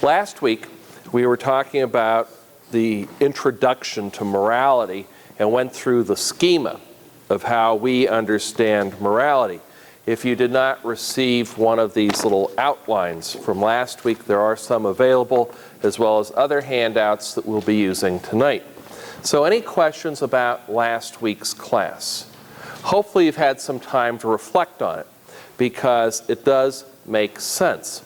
Last week, we were talking about the introduction to morality and went through the schema of how we understand morality. If you did not receive one of these little outlines from last week, there are some available, as well as other handouts that we'll be using tonight. So any questions about last week's class? Hopefully you've had some time to reflect on it, because it does make sense.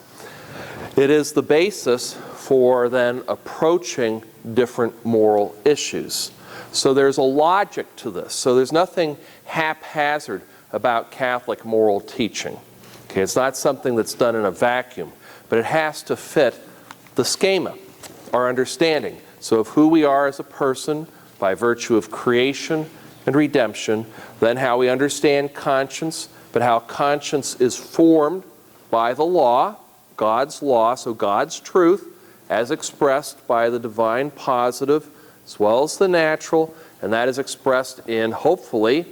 It is the basis for then approaching different moral issues. So there's a logic to this. So there's nothing haphazard about Catholic moral teaching. Okay, it's not something that's done in a vacuum, but it has to fit the schema, our understanding. So of who we are as a person by virtue of creation and redemption, then how we understand conscience, but how conscience is formed by the law, God's law, so God's truth, as expressed by the divine positive, as well as the natural, and that is expressed in, hopefully,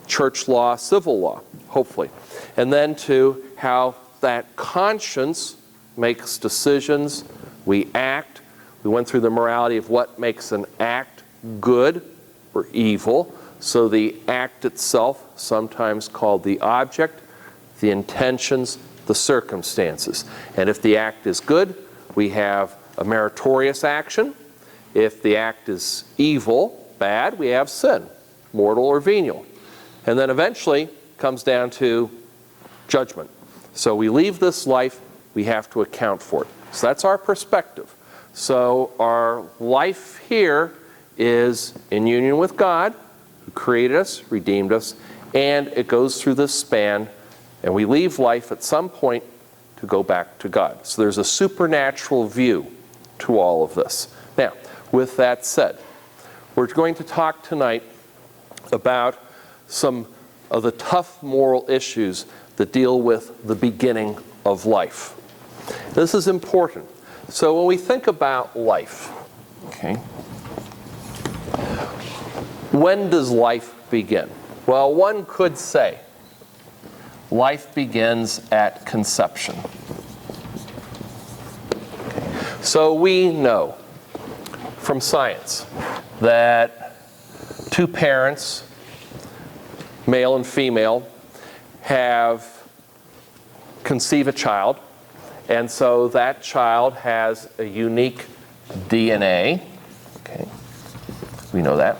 church law, civil law, hopefully. And then to how that conscience makes decisions, we act. We went through the morality of what makes an act good or evil. So the act itself, sometimes called the object, the intentions, the circumstances. And if the act is good, we have a meritorious action. If the act is evil, bad, we have sin, mortal or venial. And then eventually comes down to judgment. So we leave this life, we have to account for it. So that's our perspective. So our life here is in union with God, who created us, redeemed us, and it goes through this span, and we leave life at some point to go back to God. So there's a supernatural view to all of this. Now, with that said, we're going to talk tonight about some of the tough moral issues that deal with the beginning of life. This is important. So when we think about life, okay, when does life begin? Well, one could say life begins at conception. So we know from science that two parents, male and female, conceive a child, and so that child has a unique DNA. Okay, we know that.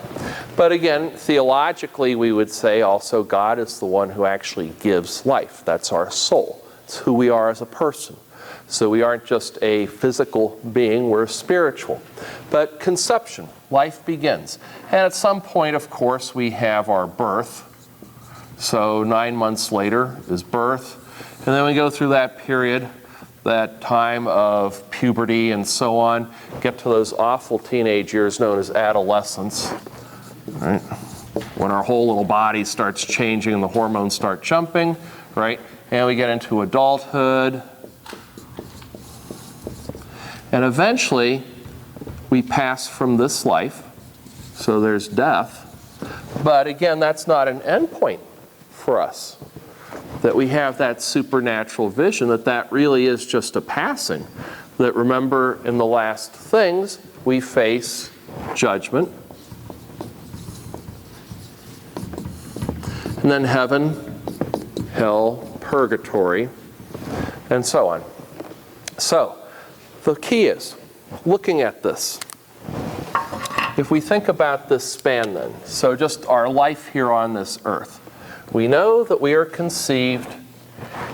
But again, theologically, we would say also God is the one who actually gives life. That's our soul. It's who we are as a person. So we aren't just a physical being, we're spiritual. But conception, life begins. And at some point, of course, we have our birth. So 9 months later is birth. And then we go through that period, that time of puberty and so on, get to those awful teenage years known as adolescence, right? When our whole little body starts changing and the hormones start jumping, right? And we get into adulthood. And eventually, we pass from this life, so there's death. But again, that's not an end point for us. That we have that supernatural vision, that really is just a passing. That remember, in the last things, we face judgment. And then heaven, hell, purgatory, and so on. So, the key is, looking at this, if we think about this span then, so just our life here on this earth, we know that we are conceived,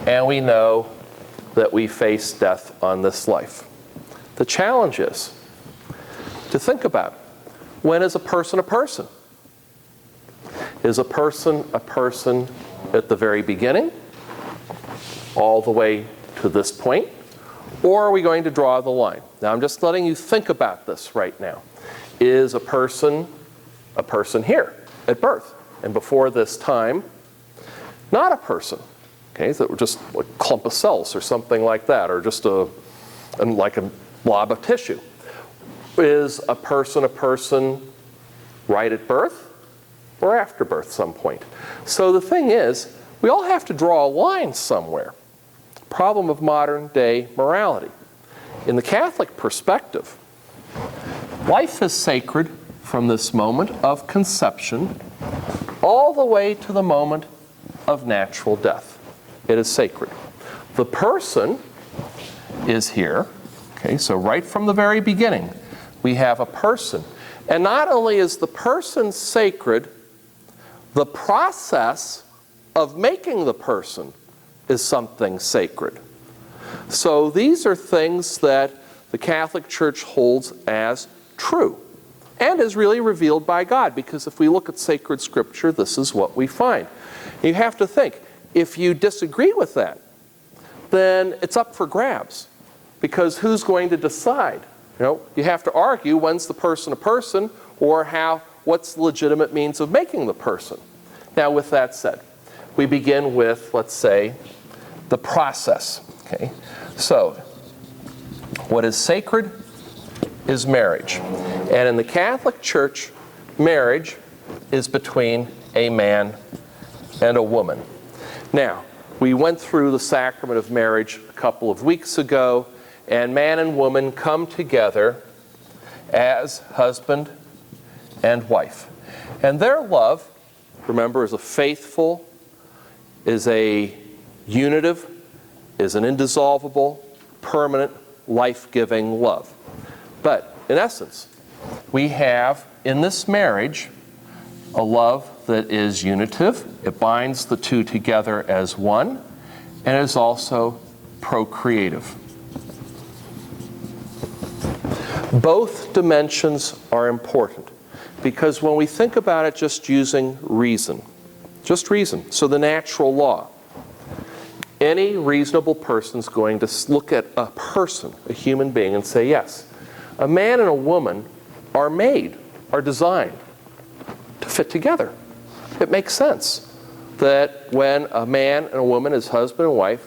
and we know that we face death on this life. The challenge is to think about, when is a person a person? Is a person at the very beginning, all the way to this point? Or are we going to draw the line? Now, I'm just letting you think about this right now. Is a person here at birth? And before this time, not a person. Okay, so we're just a clump of cells or something like that, or just like a blob of tissue. Is a person right at birth or after birth some point? So the thing is, we all have to draw a line somewhere. Problem of modern day morality. in the Catholic perspective, life is sacred from this moment of conception all the way to the moment of natural death. It is sacred. The person is here. Okay, so right from the very beginning, we have a person. And not only is the person sacred, the process of making the person is something sacred. So these are things that the Catholic Church holds as true and is really revealed by God, because if we look at sacred scripture, this is what we find. You have to think, if you disagree with that, then it's up for grabs, because who's going to decide? You have to argue, when's the person a person, or what's the legitimate means of making the person? Now, with that said, we begin with, let's say, the process. Okay? So, what is sacred is marriage. And in the Catholic Church, marriage is between a man and a woman. Now, we went through the sacrament of marriage a couple of weeks ago, and man and woman come together as husband and wife. And their love, remember, is a faithful, is a unitive, is an indissoluble, permanent, life-giving love. But in essence, we have in this marriage a love that is unitive. It binds the two together as one, and is also procreative. Both dimensions are important, because when we think about it just using reason, so the natural law, any reasonable person's going to look at a person, a human being, and say, yes, a man and a woman are designed to fit together. It makes sense that when a man and a woman as husband and wife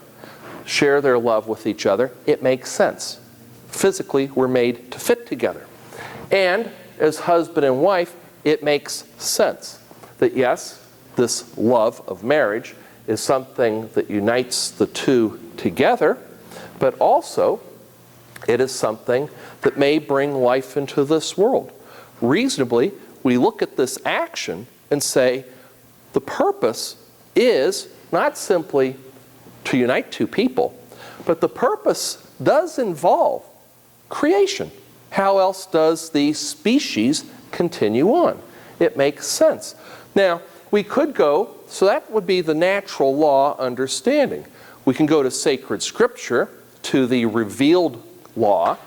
share their love with each other, it makes sense. Physically, we're made to fit together. And as husband and wife, it makes sense that yes, this love of marriage is something that unites the two together, but also it is something that may bring life into this world. Reasonably, we look at this action and say, the purpose is not simply to unite two people, but the purpose does involve creation. How else does the species continue on? It makes sense. Now, we could go, so that would be the natural law understanding. We can go to sacred scripture, to the revealed law,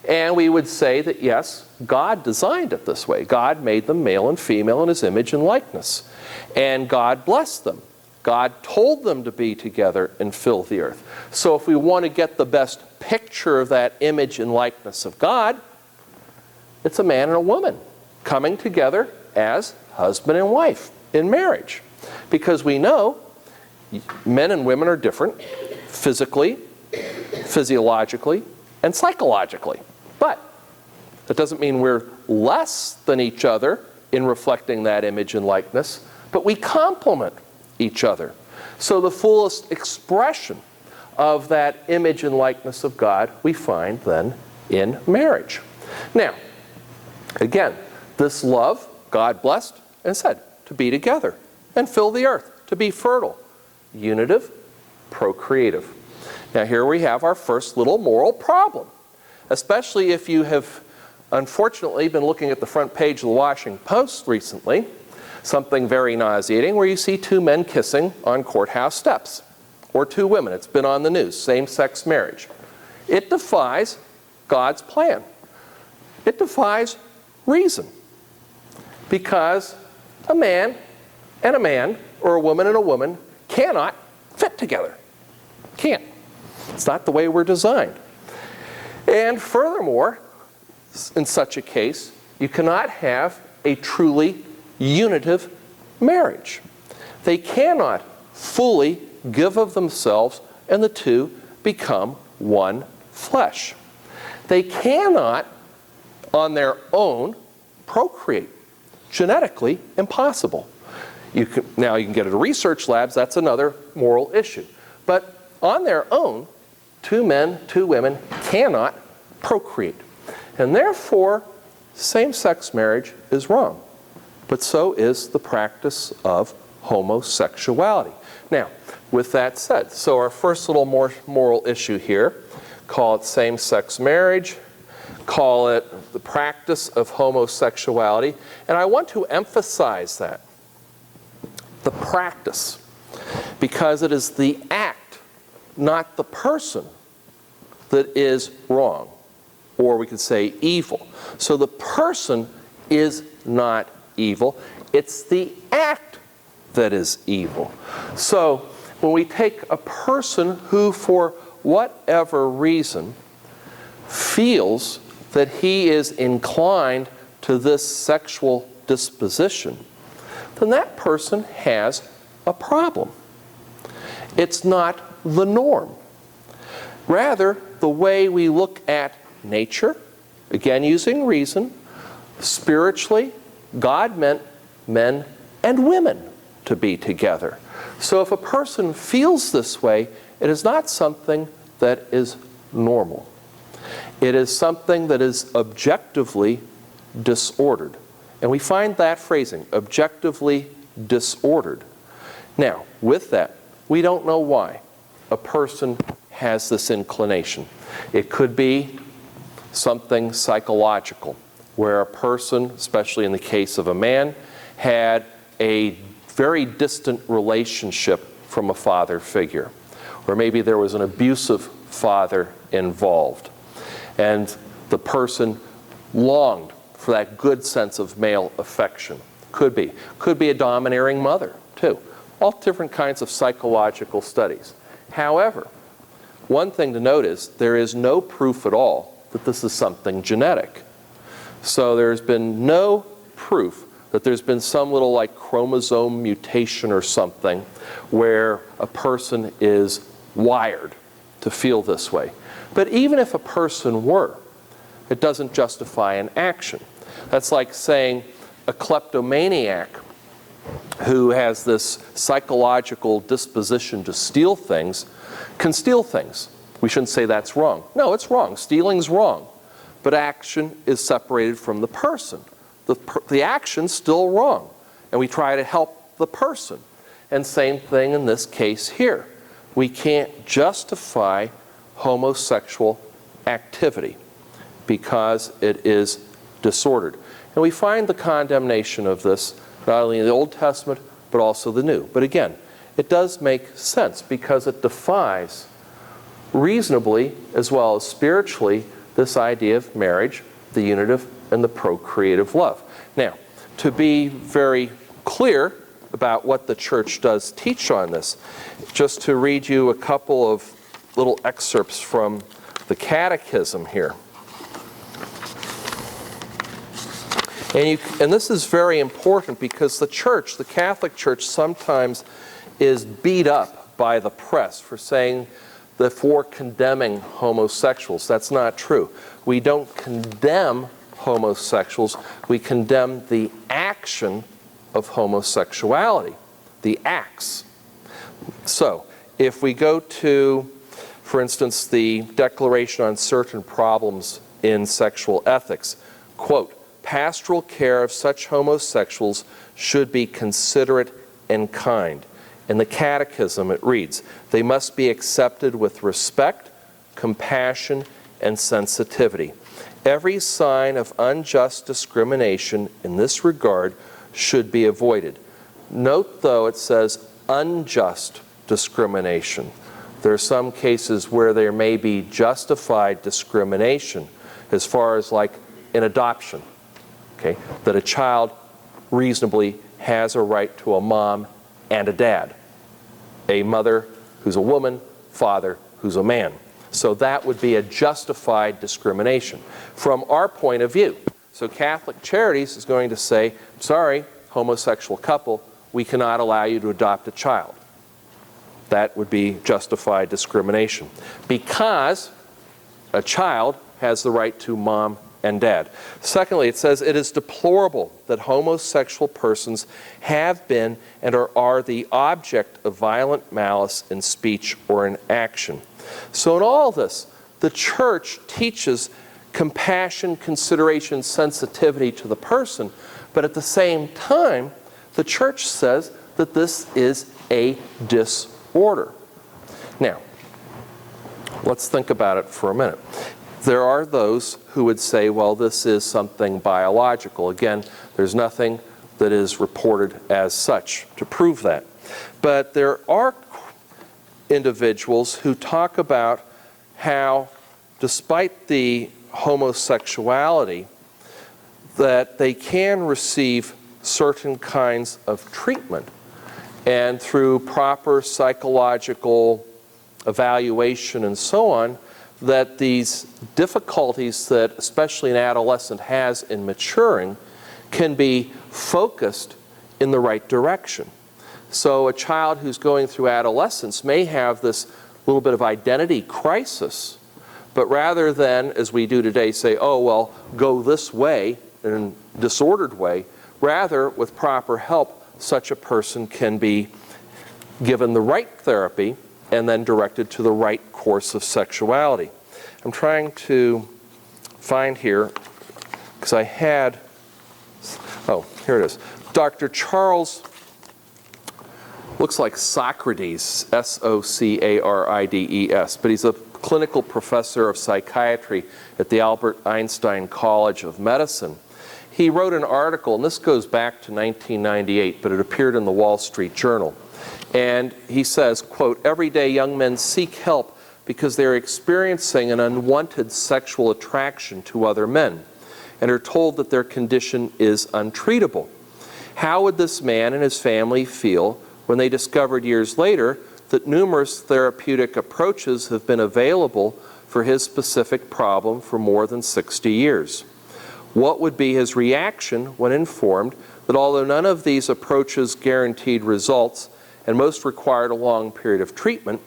and we would say that yes, God designed it this way. God made them male and female in his image and likeness. And God blessed them. God told them to be together and fill the earth. So if we want to get the best picture of that image and likeness of God, it's a man and a woman coming together as husband and wife in marriage. Because we know men and women are different physically, physiologically, and psychologically. But that doesn't mean we're less than each other in reflecting that image and likeness, but we complement each other. So the fullest expression of that image and likeness of God we find then in marriage. Now, again, this love, God blessed and said to be together and fill the earth, to be fertile, unitive, procreative. Now here we have our first little moral problem, especially if you have unfortunately been looking at the front page of the Washington Post recently, something very nauseating, where you see two men kissing on courthouse steps, or two women. It's been on the news, same-sex marriage. It defies God's plan. It defies reason, because a man and a man, or a woman and a woman, cannot fit together. Can't. It's not the way we're designed. And furthermore, in such a case, you cannot have a truly unitive marriage. They cannot fully give of themselves and the two become one flesh. They cannot, on their own, procreate. Genetically impossible. Now you can get it to research labs, that's another moral issue. But on their own, two men, two women cannot procreate. And therefore, same-sex marriage is wrong. But so is the practice of homosexuality. Now, with that said, so our first little more moral issue here, call it same-sex marriage, call it the practice of homosexuality, and I want to emphasize that, the practice, because it is the act, not the person, that is wrong, or we could say evil. So the person is not evil, it's the act that is evil. So when we take a person who, for whatever reason, feels that he is inclined to this sexual disposition, then that person has a problem. It's not the norm. Rather, the way we look at nature, again using reason, spiritually, God meant men and women to be together. So if a person feels this way, it is not something that is normal. It is something that is objectively disordered. And we find that phrasing, objectively disordered. Now, with that, we don't know why a person has this inclination. It could be something psychological, where a person, especially in the case of a man, had a very distant relationship from a father figure. Or maybe there was an abusive father involved. And the person longed for that good sense of male affection. Could be. Could be a domineering mother, too. All different kinds of psychological studies. However, one thing to note is there is no proof at all that this is something genetic. So there's been no proof that there's been some little like chromosome mutation or something where a person is wired to feel this way. But even if a person were, it doesn't justify an action. That's like saying a kleptomaniac who has this psychological disposition to steal things can steal things. We shouldn't say that's wrong. No, it's wrong. Stealing's wrong. But action is separated from the person. The action's still wrong. And we try to help the person. And same thing in this case here. We can't justify homosexual activity because it is disordered. And we find the condemnation of this not only in the Old Testament, but also the New. But again, it does make sense because it defies reasonably as well as spiritually this idea of marriage, the unitive and the procreative love. Now, to be very clear about what the church does teach on this, just to read you a couple of little excerpts from the Catechism here. And this is very important because the church, the Catholic Church, sometimes is beat up by the press for saying that for condemning homosexuals. That's not true. We don't condemn homosexuals. We condemn the action of homosexuality, the acts. So, if we go to, for instance, the Declaration on Certain Problems in Sexual Ethics, quote, pastoral care of such homosexuals should be considerate and kind. In the Catechism it reads, they must be accepted with respect, compassion, and sensitivity. Every sign of unjust discrimination in this regard should be avoided. Note, though, it says unjust discrimination. There are some cases where there may be justified discrimination as far as like in adoption, okay, that a child reasonably has a right to a mom and a dad, a mother who's a woman, father who's a man. So that would be a justified discrimination from our point of view. So Catholic Charities is going to say, sorry, homosexual couple, we cannot allow you to adopt a child. That would be justified discrimination because a child has the right to mom and dad. Secondly, it says it is deplorable that homosexual persons have been and are the object of violent malice in speech or in action. So in all this, the church teaches compassion, consideration, sensitivity to the person. But at the same time, the church says that this is a disorder. Now, let's think about it for a minute. There are those who would say, well, this is something biological. Again, there's nothing that is reported as such to prove that. But there are individuals who talk about how, despite the homosexuality, that they can receive certain kinds of treatment, and through proper psychological evaluation and so on, that these difficulties that especially an adolescent has in maturing can be focused in the right direction. So a child who's going through adolescence may have this little bit of identity crisis, but rather than, as we do today, say, oh, well, go this way, in a disordered way, rather, with proper help, such a person can be given the right therapy and then directed to the right course of sexuality. I'm trying to find here, because I had, oh, here it is. Dr. Charles, looks like Socrates, S-O-C-A-R-I-D-E-S, but he's a clinical professor of psychiatry at the Albert Einstein College of Medicine. He wrote an article, and this goes back to 1998, but it appeared in the Wall Street Journal. And he says, quote, "Everyday young men seek help because they're experiencing an unwanted sexual attraction to other men and are told that their condition is untreatable. How would this man and his family feel when they discovered years later that numerous therapeutic approaches have been available for his specific problem for more than 60 years? What would be his reaction when informed that although none of these approaches guaranteed results and most required a long period of treatment,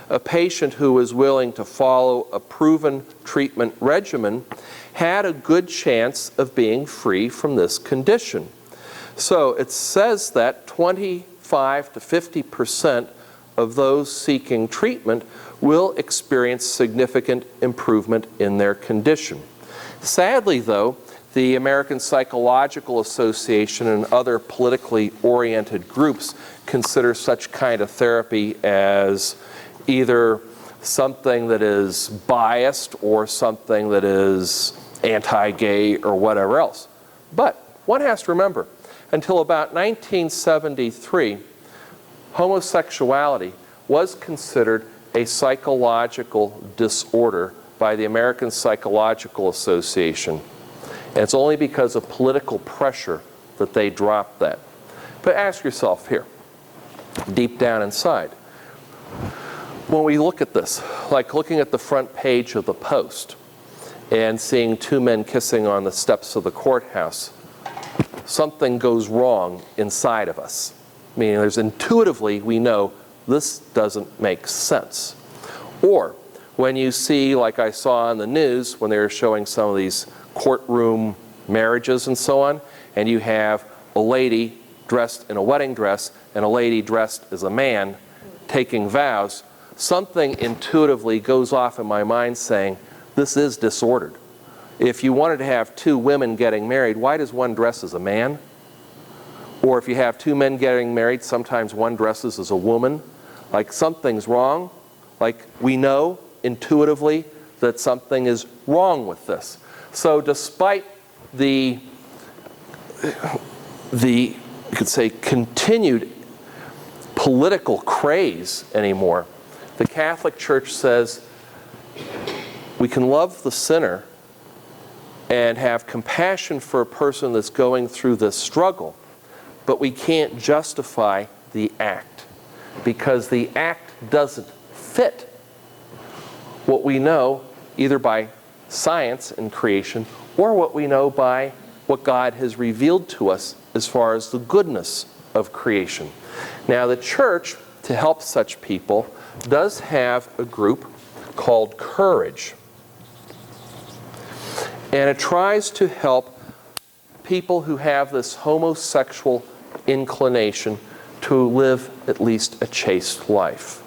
a patient who was willing to follow a proven treatment regimen had a good chance of being free from this condition?" So it says that 25 to 50% of those seeking treatment will experience significant improvement in their condition. Sadly, though, the American Psychological Association and other politically oriented groups consider such kind of therapy as either something that is biased or something that is anti-gay or whatever else. But one has to remember, until about 1973, homosexuality was considered a psychological disorder by the American Psychological Association. And it's only because of political pressure that they dropped that. But ask yourself here, deep down inside, when we look at this, like looking at the front page of the Post and seeing two men kissing on the steps of the courthouse, something goes wrong inside of us. Meaning there's intuitively we know this doesn't make sense. Or when you see, like I saw on the news when they were showing some of these courtroom marriages and so on, and you have a lady dressed in a wedding dress and a lady dressed as a man taking vows, something intuitively goes off in my mind saying, this is disordered. If you wanted to have two women getting married, why does one dress as a man? Or if you have two men getting married, sometimes one dresses as a woman. Like something's wrong. Like we know intuitively that something is wrong with this. So despite the you could say continued political craze anymore, the Catholic Church says we can love the sinner and have compassion for a person that's going through this struggle, but we can't justify the act because the act doesn't fit what we know either by science and creation or what we know by what God has revealed to us as far as the goodness of creation. Now the church, to help such people, does have a group called Courage. And it tries to help people who have this homosexual inclination to live at least a chaste life.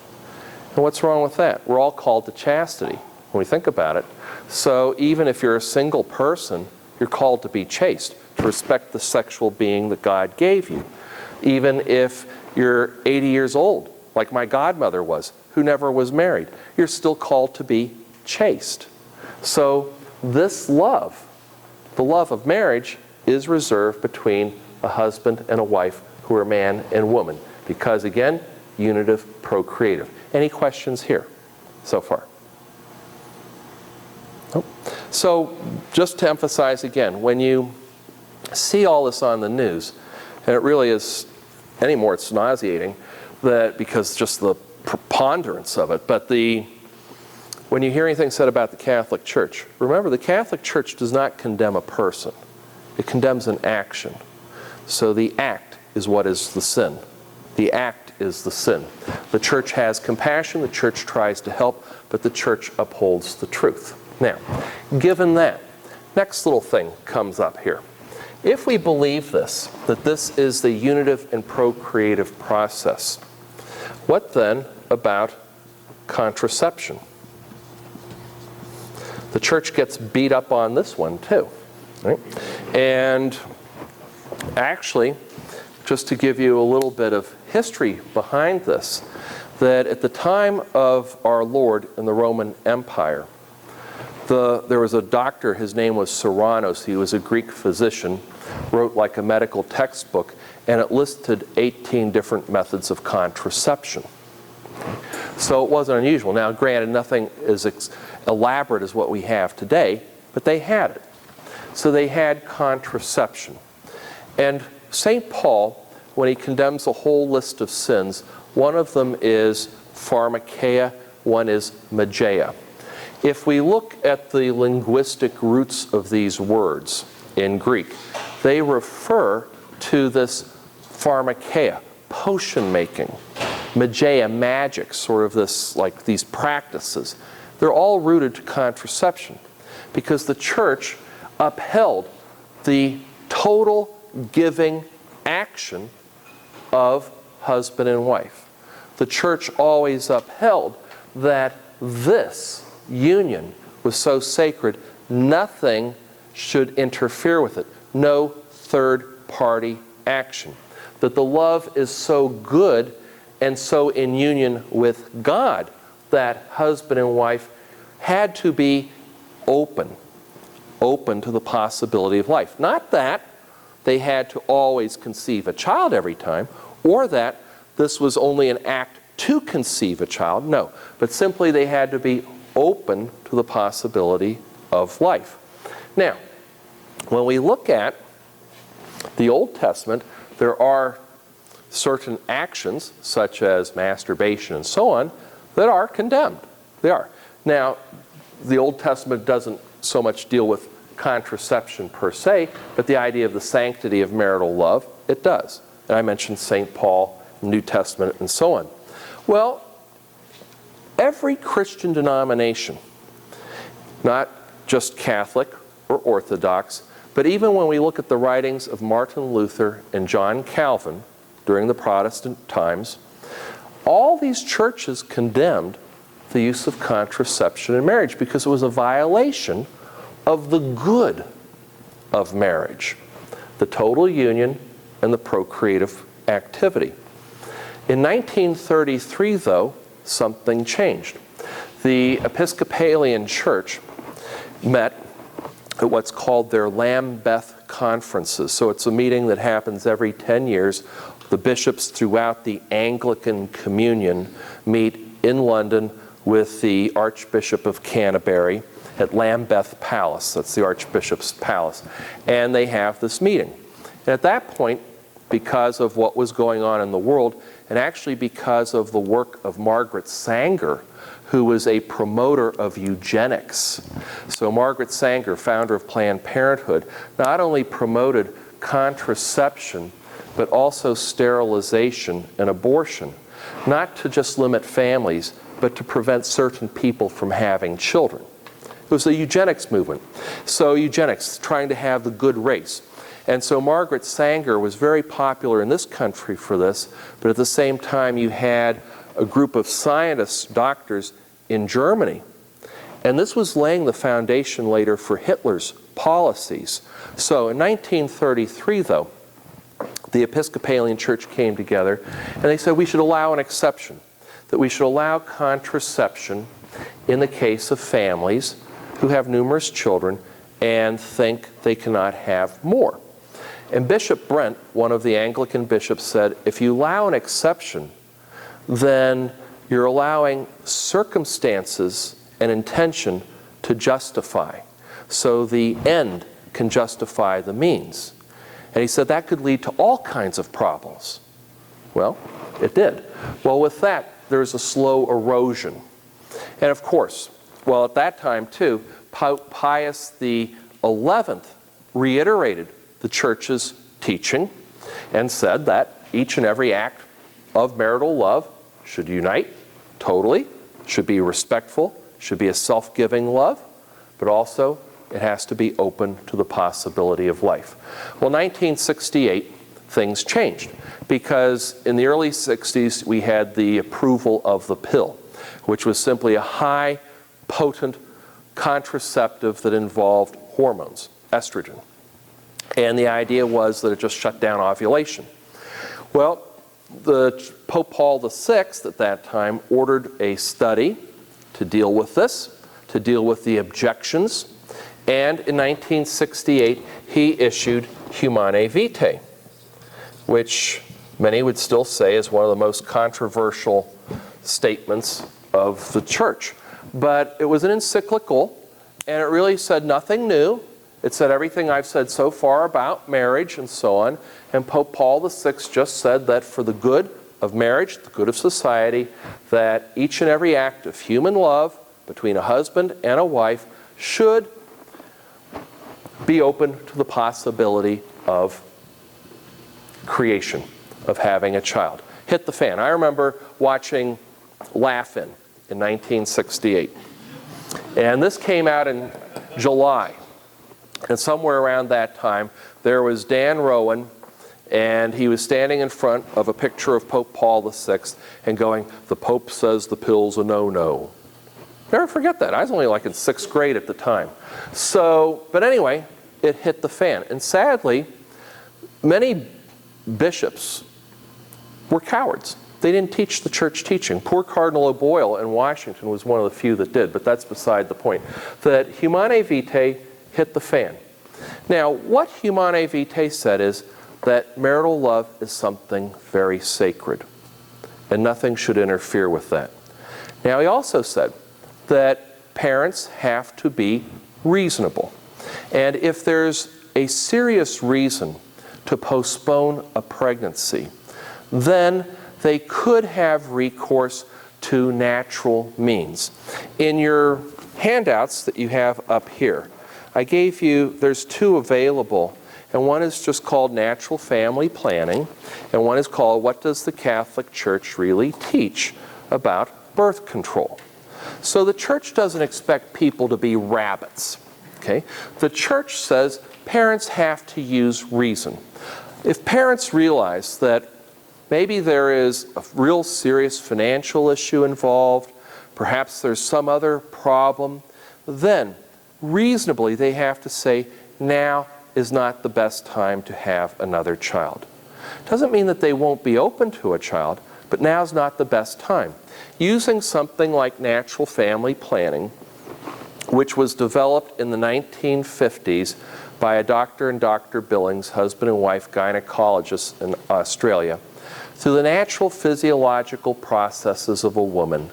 And what's wrong with that? We're all called to chastity. When we think about it, So even if you're a single person, you're called to be chaste, to respect the sexual being that God gave you. Even if you're 80 years old, like my godmother was, who never was married, you're still called to be chaste. So this love, the love of marriage, is reserved between a husband and a wife who are man and woman. Because again, unitive, procreative. Any questions here so far? Nope. So just to emphasize again, when you see all this on the news, and it really is, anymore it's nauseating, that because just the preponderance of it, but when you hear anything said about the Catholic Church, remember the Catholic Church does not condemn a person. It condemns an action. So the act is what is the sin. The act is the sin. The Church has compassion, the Church tries to help, but the Church upholds the truth. Now, given that, next little thing comes up here. If we believe this, that this is the unitive and procreative process, what then about contraception? The Church gets beat up on this one too. Right? And actually, just to give you a little bit of history behind this, that at the time of our Lord in the Roman Empire, there was a doctor, his name was Serranos, he was a Greek physician, wrote like a medical textbook, and it listed 18 different methods of contraception. So it wasn't unusual. Now granted, nothing as elaborate as what we have today, but they had it. So they had contraception. And St. Paul, when he condemns a whole list of sins, one of them is pharmakeia, one is mageia. If we look at the linguistic roots of these words in Greek, they refer to this pharmakeia, potion making, mageia, magic, sort of this, like these practices. They're all rooted to contraception because the Church upheld the total giving action of husband and wife. The Church always upheld that this union was so sacred, nothing should interfere with it. No third-party action. That the love is so good and so in union with God that husband and wife had to be open to the possibility of life. Not that they had to always conceive a child every time, or that this was only an act to conceive a child, no. But simply they had to be open to the possibility of life. Now, when we look at the Old Testament, there are certain actions, such as masturbation and so on, that are condemned. They are. Now, the Old Testament doesn't so much deal with contraception per se, but the idea of the sanctity of marital love, it does. And I mentioned St. Paul, New Testament, and so on. Well, every Christian denomination, not just Catholic or Orthodox, but even when we look at the writings of Martin Luther and John Calvin during the Protestant times, all these churches condemned the use of contraception in marriage because it was a violation of the good of marriage, the total union and the procreative activity. In 1933, though, something changed. The Episcopalian Church met at what's called their Lambeth conferences. So it's a meeting that happens every 10 years. The bishops throughout the Anglican Communion meet in London with the Archbishop of Canterbury at Lambeth Palace. That's the Archbishop's palace. And they have this meeting. And at that point, because of what was going on in the world, and actually because of the work of Margaret Sanger, who was a promoter of eugenics. So Margaret Sanger, founder of Planned Parenthood, not only promoted contraception, but also sterilization and abortion, not to just limit families, but to prevent certain people from having children. It was the eugenics movement. So eugenics, trying to have the good race. And so Margaret Sanger was very popular in this country for this, but at the same time you had a group of scientists, doctors in Germany, And this was laying the foundation later for Hitler's policies. So in 1933, though, the Episcopalian Church came together and they said we should allow an exception, that we should allow contraception in the case of families who have numerous children and think they cannot have more. And Bishop Brent, one of the Anglican bishops, said if you allow an exception, then you're allowing circumstances and intention to justify. So the end can justify the means. And he said that could lead to all kinds of problems. Well, it did. Well, with that, there's a slow erosion. And of course, well, at that time too, Pope Pius XI reiterated the Church's teaching and said that each and every act of marital love should unite totally, should be respectful, should be a self-giving love, but also it has to be open to the possibility of life. Well, 1968, things changed because in the early 60s we had the approval of the pill, which was simply a high, potent contraceptive that involved hormones, estrogen. And the idea was that it just shut down ovulation. Well, the Pope Paul VI at that time ordered a study to deal with this, to deal with the objections, and in 1968 he issued Humanae Vitae, which many would still say is one of the most controversial statements of the Church. But it was an encyclical, and it really said nothing new. It said everything I've said so far about marriage and so on. And Pope Paul VI just said that for the good of marriage, the good of society, that each and every act of human love between a husband and a wife should be open to the possibility of creation, of having a child. Hit the fan. I remember watching Laugh-In 1968. And this came out in July. And somewhere around that time, there was Dan Rowan, and he was standing in front of a picture of Pope Paul VI and going, "The Pope says the pill's a no-no." Never forget that. I was only like in 6th grade at the time. So, but anyway, it hit the fan. And sadly, many bishops were cowards. They didn't teach the Church teaching. Poor Cardinal O'Boyle in Washington was one of the few that did, but that's beside the point. That Humanae Vitae hit the fan. Now, what Humanae Vitae said is that marital love is something very sacred, and nothing should interfere with that. Now, he also said that parents have to be reasonable. And if there's a serious reason to postpone a pregnancy, then they could have recourse to natural means. In your handouts that you have up here, I gave you, there's 2 available, and one is just called Natural Family Planning, and one is called What Does the Catholic Church Really Teach About Birth Control? So the Church doesn't expect people to be rabbits, okay? The Church says parents have to use reason. If parents realize that maybe there is a real serious financial issue involved, perhaps there's some other problem, then reasonably they have to say, now is not the best time to have another child. Doesn't mean that they won't be open to a child, but now's not the best time. Using something like natural family planning, which was developed in the 1950s by a Dr. and Dr. Billings, husband and wife gynecologists in Australia, through the natural physiological processes of a woman,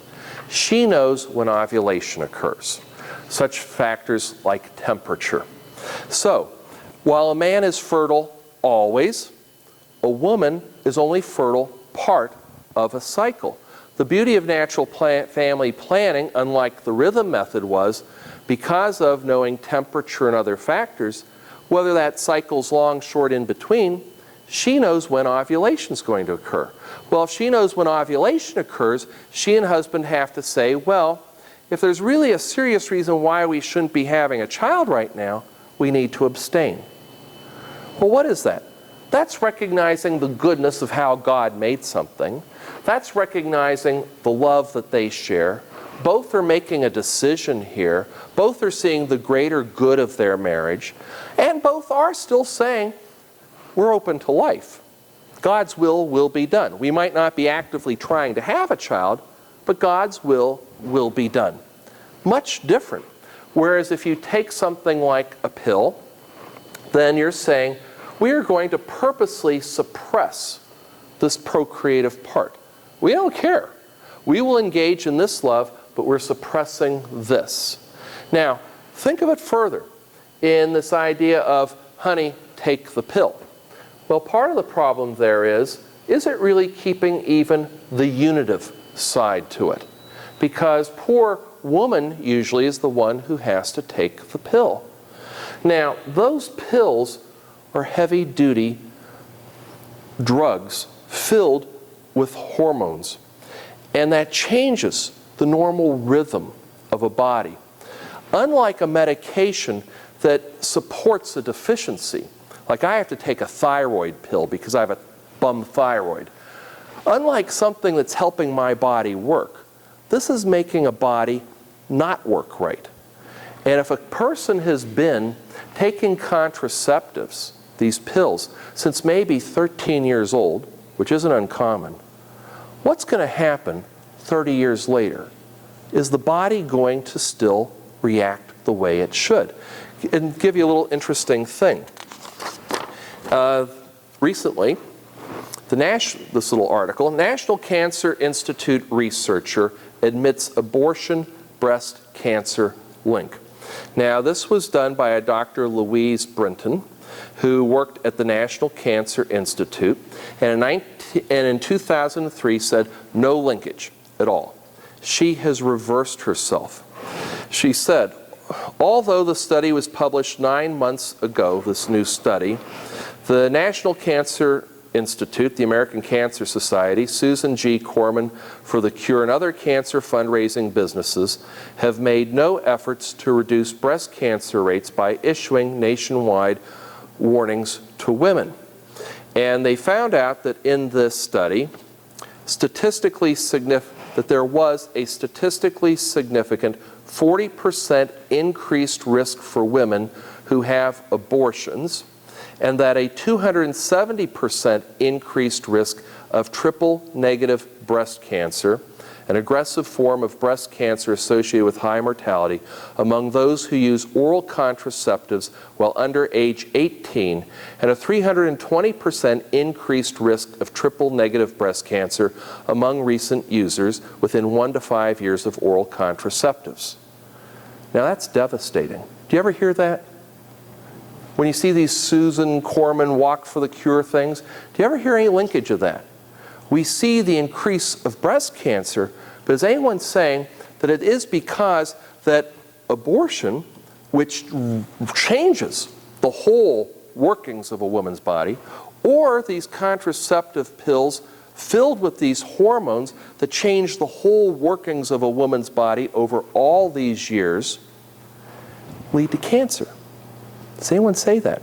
she knows when ovulation occurs. Such factors like temperature. So, while a man is fertile always, a woman is only fertile part of a cycle. The beauty of natural family planning, unlike the rhythm method, was because of knowing temperature and other factors, whether that cycle's long, short, in between, she knows when ovulation is going to occur. Well, if she knows when ovulation occurs, she and husband have to say, well, if there's really a serious reason why we shouldn't be having a child right now, we need to abstain. Well, what is that? That's recognizing the goodness of how God made something. That's recognizing the love that they share. Both are making a decision here. Both are seeing the greater good of their marriage. And both are still saying, we're open to life. God's will be done. We might not be actively trying to have a child, but God's will be done. Much different. Whereas if you take something like a pill, then you're saying, we are going to purposely suppress this procreative part. We don't care. We will engage in this love, but we're suppressing this. Now, think of it further in this idea of, honey, take the pill. Well, part of the problem there is it really keeping even the unitive side to it? Because poor woman usually is the one who has to take the pill. Now, those pills are heavy-duty drugs filled with hormones. And that changes the normal rhythm of a body. Unlike a medication that supports a deficiency, like I have to take a thyroid pill because I have a bum thyroid. Unlike something that's helping my body work, this is making a body not work right. And if a person has been taking contraceptives, these pills, since maybe 13 years old, which isn't uncommon, what's going to happen 30 years later? Is the body going to still react the way it should? And give you a little interesting thing. Recently, this little article, National Cancer Institute researcher admits abortion breast cancer link. Now, this was done by a Dr. Louise Brinton, who worked at the National Cancer Institute, and in 2003 said no linkage at all. She has reversed herself. She said, although the study was published 9 months ago, this new study, the National Cancer Institute, the American Cancer Society, Susan G. Komen for the Cure, and other cancer fundraising businesses have made no efforts to reduce breast cancer rates by issuing nationwide warnings to women. And they found out that in this study, that there was a statistically significant 40% increased risk for women who have abortions, and that a 270% increased risk of triple-negative breast cancer, an aggressive form of breast cancer associated with high mortality, among those who use oral contraceptives while under age 18, and a 320% increased risk of triple-negative breast cancer among recent users within 1 to 5 years of oral contraceptives. Now that's devastating. Do you ever hear that? When you see these Susan Komen Walk for the Cure things, do you ever hear any linkage of that? We see the increase of breast cancer, but is anyone saying that it is because that abortion, which changes the whole workings of a woman's body, or these contraceptive pills filled with these hormones that change the whole workings of a woman's body over all these years, lead to cancer? Does anyone say that?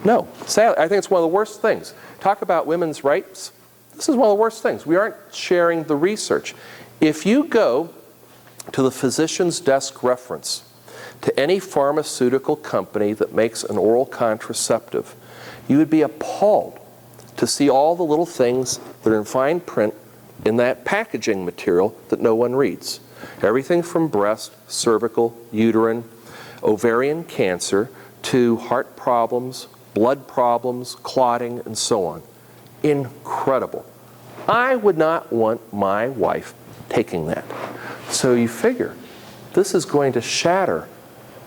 No. Sadly, I think it's one of the worst things. Talk about women's rights. This is one of the worst things. We aren't sharing the research. If you go to the physician's desk reference to any pharmaceutical company that makes an oral contraceptive, you would be appalled to see all the little things that are in fine print in that packaging material that no one reads. Everything from breast, cervical, uterine, ovarian cancer, to heart problems, blood problems, clotting, and so on. Incredible. I would not want my wife taking that. So you figure, this is going to shatter,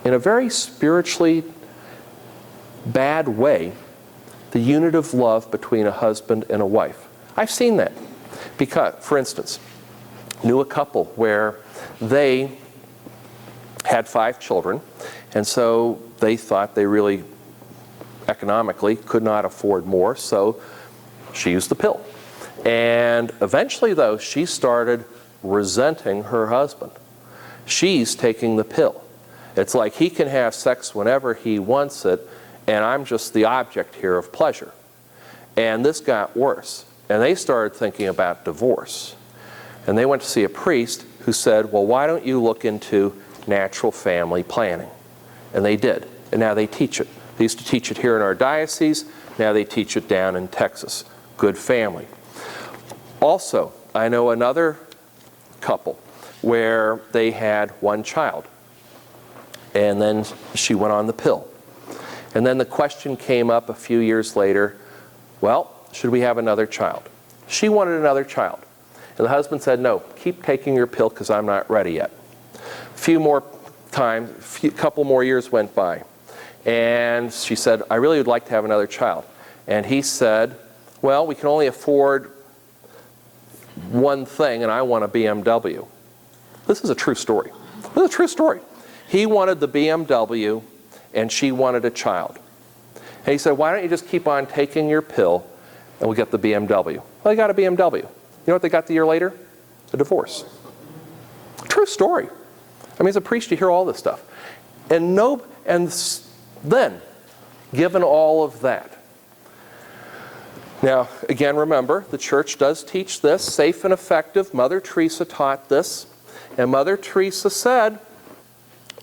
in a very spiritually bad way, the unit of love between a husband and a wife. I've seen that. Because, for instance, knew a couple where they had 5 children, and so they thought they really economically could not afford more, so she used the pill. And eventually, though, she started resenting her husband. She's taking the pill. It's like he can have sex whenever he wants it, and I'm just the object here of pleasure. And this got worse. And they started thinking about divorce. And they went to see a priest who said, well, why don't you look into natural family planning? And they did, and now they teach it. They used to teach it here in our diocese, now they teach it down in Texas. Good family. Also, I know another couple where they had one child, and then she went on the pill. And then the question came up a few years later, well, should we have another child? She wanted another child. And the husband said, no, keep taking your pill because I'm not ready yet. A couple more years went by. And she said, I really would like to have another child. And he said, well, we can only afford one thing, and I want a BMW. This is a true story. This is a true story. He wanted the BMW, and she wanted a child. And he said, why don't you just keep on taking your pill, and we'll get the BMW. Well, they got a BMW. You know what they got the year later? A divorce. True story. I mean, as a priest, you hear all this stuff. And then, given all of that, now, again, remember, the church does teach this, safe and effective. Mother Teresa taught this. And Mother Teresa said,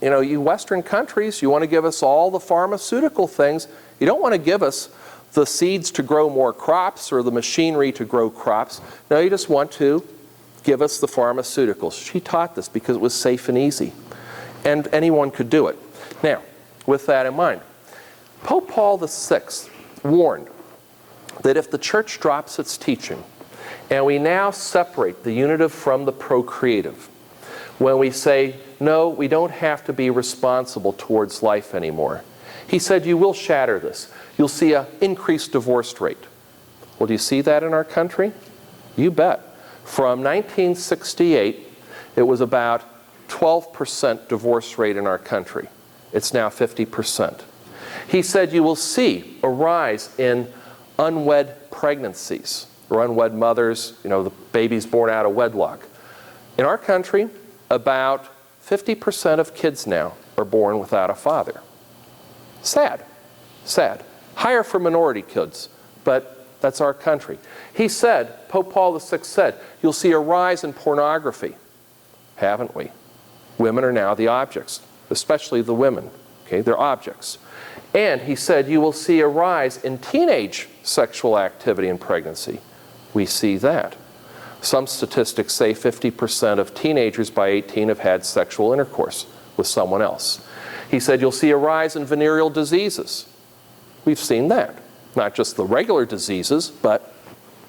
you know, you Western countries, you want to give us all the pharmaceutical things. You don't want to give us the seeds to grow more crops or the machinery to grow crops. No, you just want to give us the pharmaceuticals. She taught this because it was safe and easy. And anyone could do it. Now, with that in mind, Pope Paul VI warned that if the church drops its teaching, and we now separate the unitive from the procreative, when we say, no, we don't have to be responsible towards life anymore, he said, you will shatter this. You'll see an increased divorce rate. Well, do you see that in our country? You bet. From 1968, it was about 12% divorce rate in our country. It's now 50%. He said you will see a rise in unwed pregnancies, or unwed mothers, you know, the babies born out of wedlock. In our country, about 50% of kids now are born without a father. Sad. Sad. Higher for minority kids, but that's our country. He said, Pope Paul VI said, you'll see a rise in pornography. Haven't we? Women are now the objects, especially the women. Okay, they're objects. And he said you will see a rise in teenage sexual activity in pregnancy. We see that. Some statistics say 50% of teenagers by 18 have had sexual intercourse with someone else. He said you'll see a rise in venereal diseases. We've seen that. Not just the regular diseases, but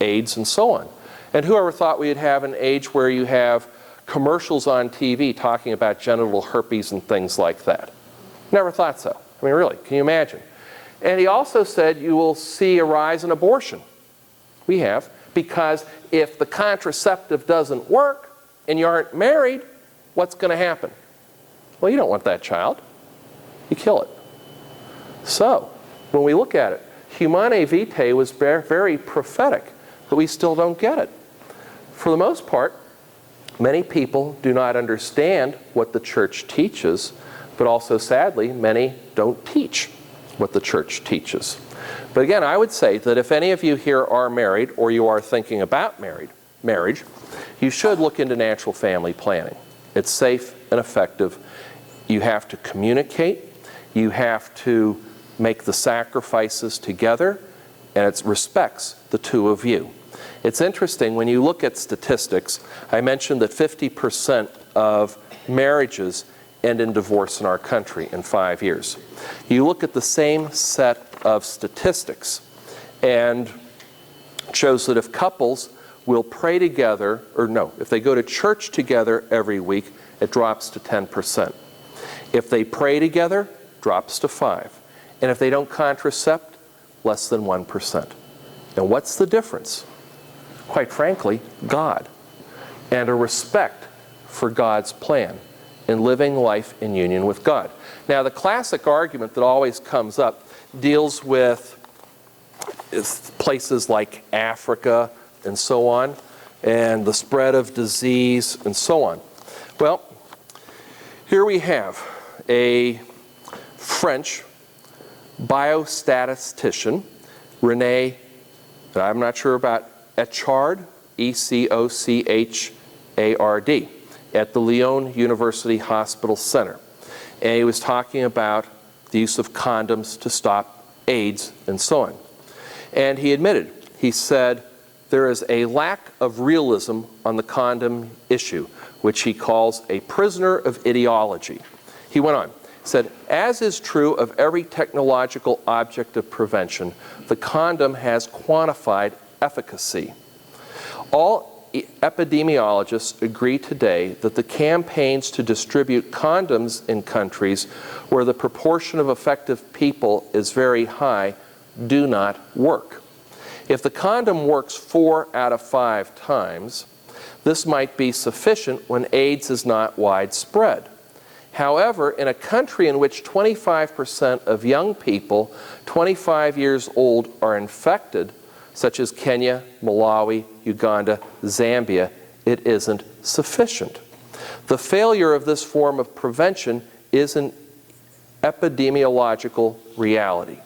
AIDS and so on. And whoever thought we'd have an age where you have commercials on TV talking about genital herpes and things like that? Never thought so. I mean, really, can you imagine? And he also said you will see a rise in abortion. We have, because if the contraceptive doesn't work and you aren't married, what's going to happen? Well, you don't want that child. You kill it. So, when we look at it, Humanae Vitae was very prophetic, but we still don't get it. For the most part, many people do not understand what the church teaches, but also, sadly, many don't teach what the church teaches. But again, I would say that if any of you here are married, or you are thinking about marriage, you should look into natural family planning. It's safe and effective. You have to communicate. You have to make the sacrifices together, and it respects the two of you. It's interesting, when you look at statistics, I mentioned that 50% of marriages end in divorce in our country in 5 years. You look at the same set of statistics, and it shows that if couples will pray together, if they go to church together every week, it drops to 10%. If they pray together, it drops to 5%. And if they don't contracept, less than 1%. And what's the difference? Quite frankly, God, and a respect for God's plan in living life in union with God. Now, the classic argument that always comes up deals with places like Africa and so on, and the spread of disease and so on. Well, here we have a French biostatistician, René, I'm not sure about Echard, E-C-O-C-H-A-R-D. at the Lyon University Hospital Center. And he was talking about the use of condoms to stop AIDS and so on. And he admitted, he said, there is a lack of realism on the condom issue, which he calls a prisoner of ideology. He went on, said, as is true of every technological object of prevention, the condom has quantified efficacy. All epidemiologists agree today that the campaigns to distribute condoms in countries where the proportion of effective people is very high do not work. If the condom works 4 out of 5 times, this might be sufficient when AIDS is not widespread. However, in a country in which 25% of young people 25 years old are infected, such as Kenya, Malawi, Uganda, Zambia, it isn't sufficient. The failure of this form of prevention is an epidemiological reality.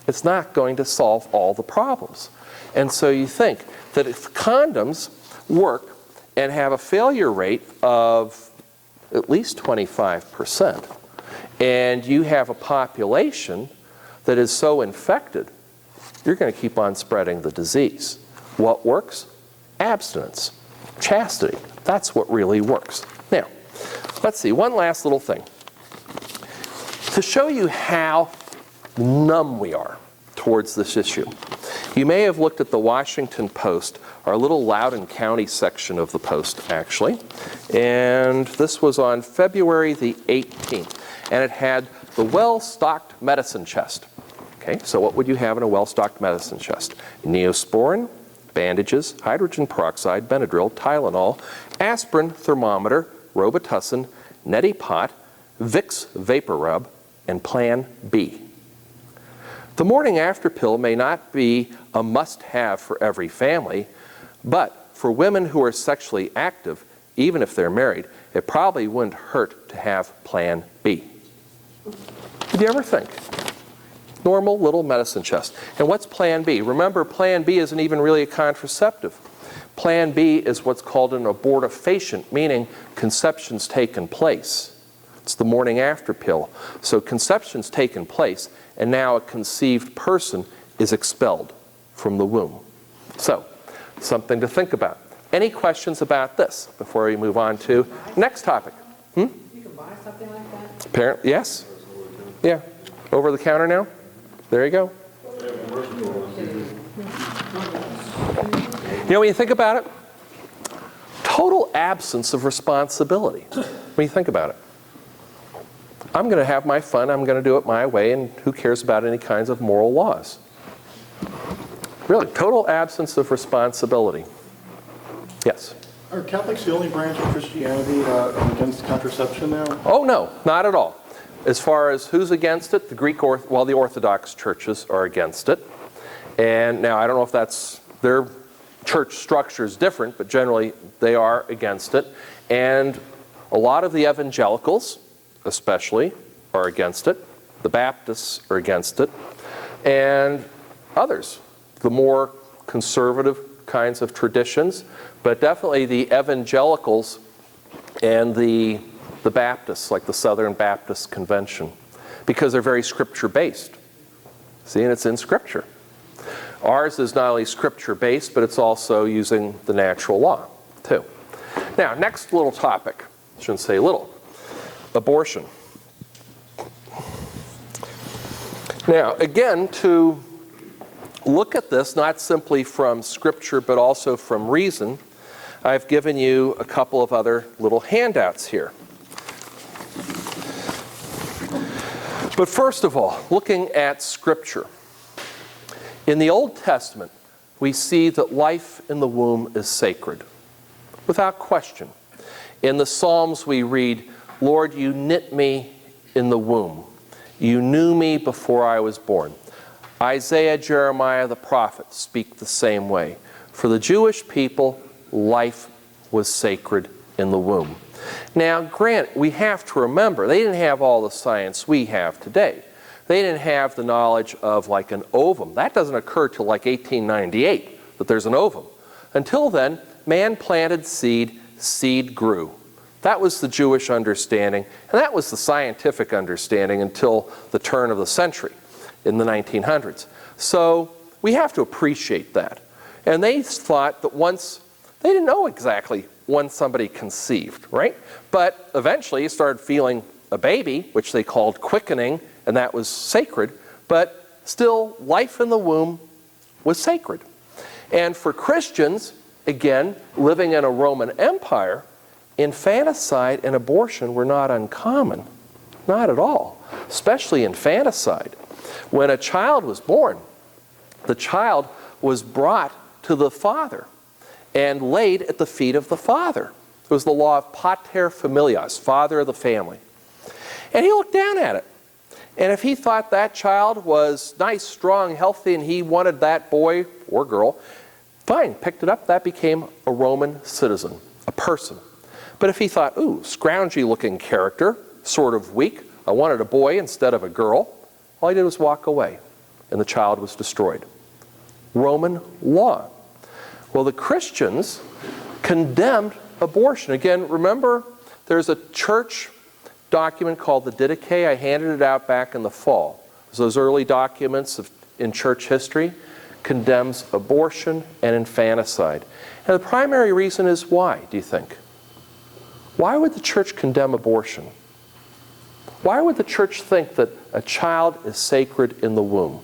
It's not going to solve all the problems. And so you think that if condoms work and have a failure rate of at least 25%, and you have a population that is so infected, you're going to keep on spreading the disease. What works? Abstinence, chastity. That's what really works. Now, let's see, one last little thing. To show you how numb we are towards this issue, you may have looked at the Washington Post, our little Loudoun County section of the Post, actually. And this was on February the 18th. And it had the well-stocked medicine chest. Okay, so what would you have in a well-stocked medicine chest? Neosporin, bandages, hydrogen peroxide, Benadryl, Tylenol, aspirin, thermometer, Robitussin, neti pot, Vicks Vapor Rub, and Plan B. The morning after pill may not be a must-have for every family, but for women who are sexually active, even if they're married, it probably wouldn't hurt to have Plan B. Did you ever think? Normal little medicine chest. And what's Plan B? Remember, Plan B isn't even really a contraceptive. Plan B is what's called an abortifacient, meaning conception's taken place. It's the morning after pill. So conception's taken place, and now a conceived person is expelled from the womb. So, something to think about. Any questions about this before we move on to next topic? You can buy something like that? Apparently, yes. Yeah. Over the counter now? There you go. You know, when you think about it, total absence of responsibility. When you think about it. I'm going to have my fun, I'm going to do it my way, and who cares about any kinds of moral laws? Really, total absence of responsibility. Yes? Are Catholics the only branch of Christianity against contraception now? Oh, no, not at all. As far as who's against it, the the Orthodox churches are against it. And now, I don't know if that's, their church structure is different, but generally they are against it. And a lot of the evangelicals, especially, are against it. The Baptists are against it. And others, the more conservative kinds of traditions, but definitely the evangelicals and the Baptists, like the Southern Baptist Convention, because they're very scripture-based. See, and it's in Scripture. Ours is not only scripture-based, but it's also using the natural law, too. Now, next little topic, I shouldn't say little, abortion. Now, again, to look at this not simply from Scripture, but also from reason, I've given you a couple of other little handouts here. But first of all, looking at Scripture. In the Old Testament, we see that life in the womb is sacred, without question. In the Psalms we read, Lord, you knit me in the womb. You knew me before I was born. Isaiah, Jeremiah, the prophets speak the same way. For the Jewish people, life was sacred in the womb. Now, granted, we have to remember, they didn't have all the science we have today. They didn't have the knowledge of like an ovum. That doesn't occur till like 1898, that there's an ovum. Until then, man planted seed, seed grew. That was the Jewish understanding, and that was the scientific understanding until the turn of the century in the 1900s. So we have to appreciate that. And they thought that once, they didn't know exactly when somebody conceived, right? But eventually you started feeling a baby, which they called quickening, and that was sacred, but still life in the womb was sacred. And for Christians, again, living in a Roman Empire, infanticide and abortion were not uncommon. Not at all. Especially infanticide. When a child was born, the child was brought to the father and laid at the feet of the father. It was the law of pater familias, father of the family. And he looked down at it. And if he thought that child was nice, strong, healthy, and he wanted that boy or girl, fine, picked it up, that became a Roman citizen, a person. But if he thought, ooh, scroungy looking character, sort of weak, I wanted a boy instead of a girl, all he did was walk away, and the child was destroyed. Roman law. Well, the Christians condemned abortion. Again, remember, there's a church document called the Didache. I handed it out back in the fall. Those early documents in church history condemns abortion and infanticide. And the primary reason is why, do you think? Why would the church condemn abortion? Why would the church think that a child is sacred in the womb,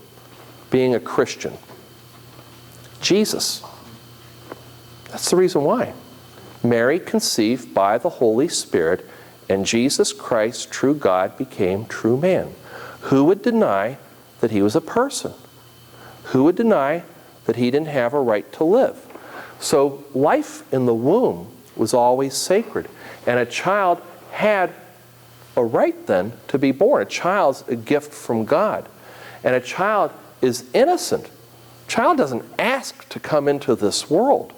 being a Christian? Jesus. That's the reason why. Mary conceived by the Holy Spirit, and Jesus Christ, true God, became true man. Who would deny that he was a person? Who would deny that he didn't have a right to live? So life in the womb was always sacred. And a child had a right then to be born. A child's a gift from God. And a child is innocent. A child doesn't ask to come into this world.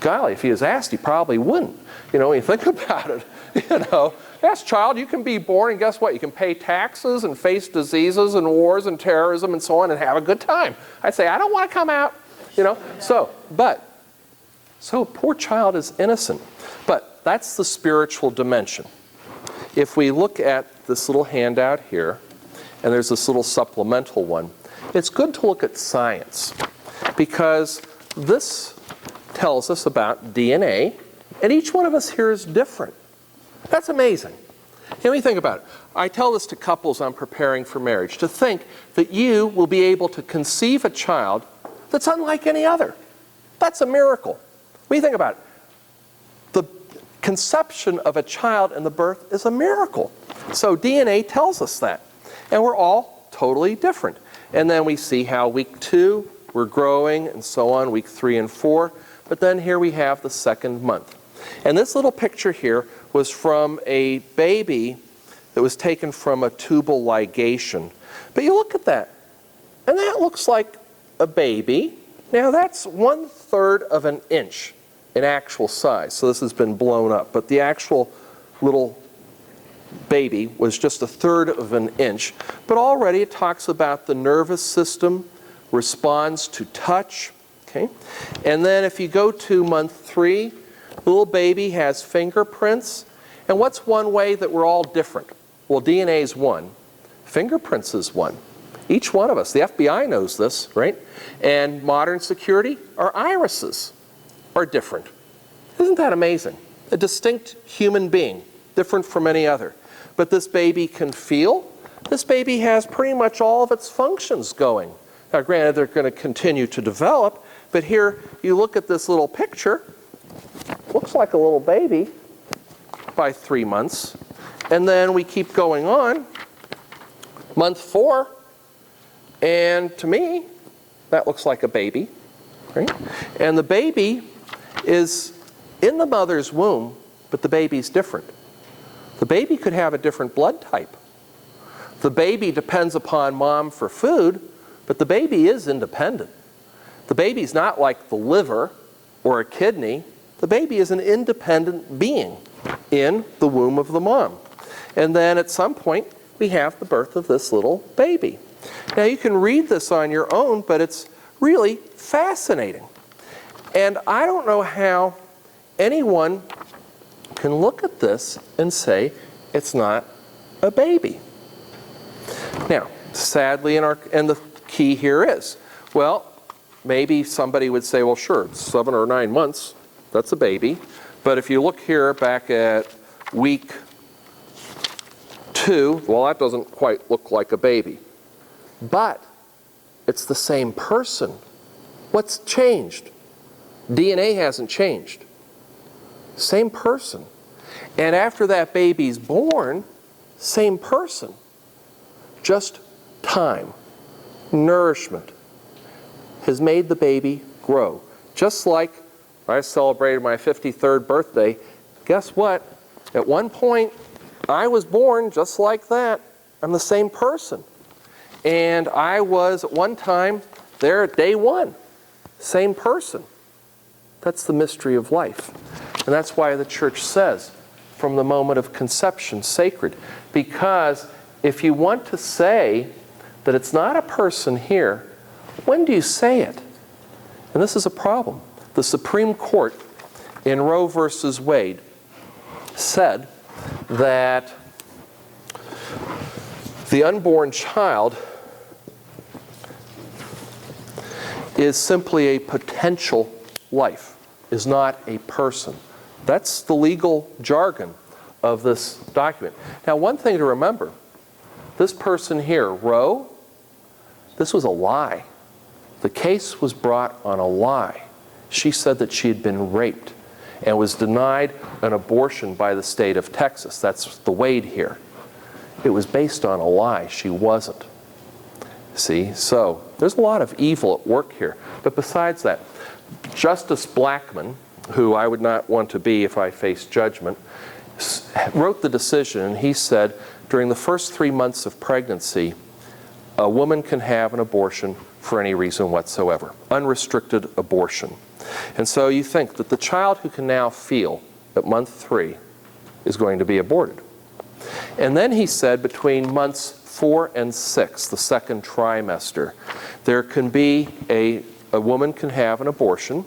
Golly, if he was asked, he probably wouldn't. You know, when you think about it, you know, yes, child, you can be born, and guess what? You can pay taxes and face diseases and wars and terrorism and so on and have a good time. I'd say, I don't want to come out, you know. So a poor child is innocent. But that's the spiritual dimension. If we look at this little handout here, and there's this little supplemental one, it's good to look at science, because this tells us about DNA, and each one of us here is different. That's amazing. Let me think about it. I tell this to couples I'm preparing for marriage, to think that you will be able to conceive a child that's unlike any other. That's a miracle. What do you think about it? The conception of a child and the birth is a miracle. So DNA tells us that. And we're all totally different. And then we see how week 2, we're growing, and so on, week 3 and 4. But then here we have the second month. And this little picture here was from a baby that was taken from a tubal ligation. But you look at that, and that looks like a baby. Now that's 1/3 of an inch in actual size. So this has been blown up. But the actual little baby was just 1/3 of an inch. But already it talks about the nervous system responds to touch. Okay? And then if you go to month 3, the little baby has fingerprints. And what's one way that we're all different? Well, DNA is one. Fingerprints is one. Each one of us. The FBI knows this, right? And modern security, our irises are different. Isn't that amazing? A distinct human being, different from any other. But this baby can feel. This baby has pretty much all of its functions going. Now, granted, they're going to continue to develop, but here you look at this little picture. Looks like a little baby by 3 months. And then we keep going on. Month 4, and to me, that looks like a baby, right? And the baby is in the mother's womb, but the baby's different. The baby could have a different blood type. The baby depends upon mom for food, but the baby is independent. The baby's not like the liver or a kidney. The baby is an independent being in the womb of the mom. And then at some point, we have the birth of this little baby. Now you can read this on your own, but it's really fascinating. And I don't know how anyone can look at this and say it's not a baby. Now, sadly, and the key here is, well, maybe somebody would say, well, sure, it's 7 or 9 months, that's a baby. But if you look here back at week 2, well, that doesn't quite look like a baby. But it's the same person. What's changed? DNA hasn't changed. Same person. And after that baby's born, same person. Just time, nourishment has made the baby grow. Just like I celebrated my 53rd birthday, guess what? At one point, I was born just like that. I'm the same person. And I was at one time there at day 1. Same person. That's the mystery of life. And that's why the church says, from the moment of conception, sacred. Because if you want to say that it's not a person here, when do you say it? And this is a problem. The Supreme Court in Roe versus Wade said that the unborn child is simply a potential life, is not a person. That's the legal jargon of this document. Now, one thing to remember, this person here, Roe, this was a lie. The case was brought on a lie. She said that she had been raped and was denied an abortion by the state of Texas. That's the Wade here. It was based on a lie. She wasn't. See, so there's a lot of evil at work here. But besides that, Justice Blackmun, who I would not want to be if I faced judgment, wrote the decision, and he said, during the first 3 months of pregnancy, a woman can have an abortion for any reason whatsoever. Unrestricted abortion. And so you think that the child who can now feel at month 3 is going to be aborted. And then he said between months 4 and 6, the second trimester, there can be a woman can have an abortion,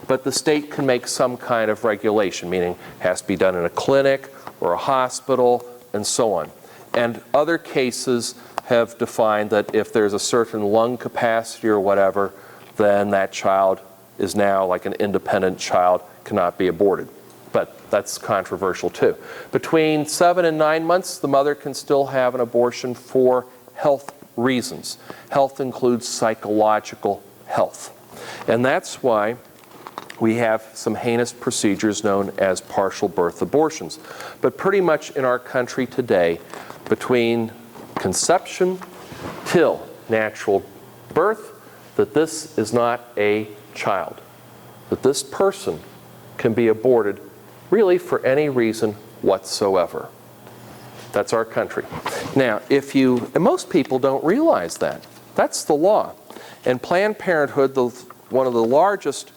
but the state can make some kind of regulation, meaning it has to be done in a clinic or a hospital and so on. And other cases have defined that if there's a certain lung capacity or whatever, then that child is now like an independent child, cannot be aborted. But that's controversial too. Between 7 and 9 months, the mother can still have an abortion for health reasons. Health includes psychological health. And that's why we have some heinous procedures known as partial birth abortions. But pretty much in our country today, between conception till natural birth, that this is not a child. That this person can be aborted really for any reason whatsoever. That's our country. Now, and most people don't realize that. That's the law. And Planned Parenthood, one of the largest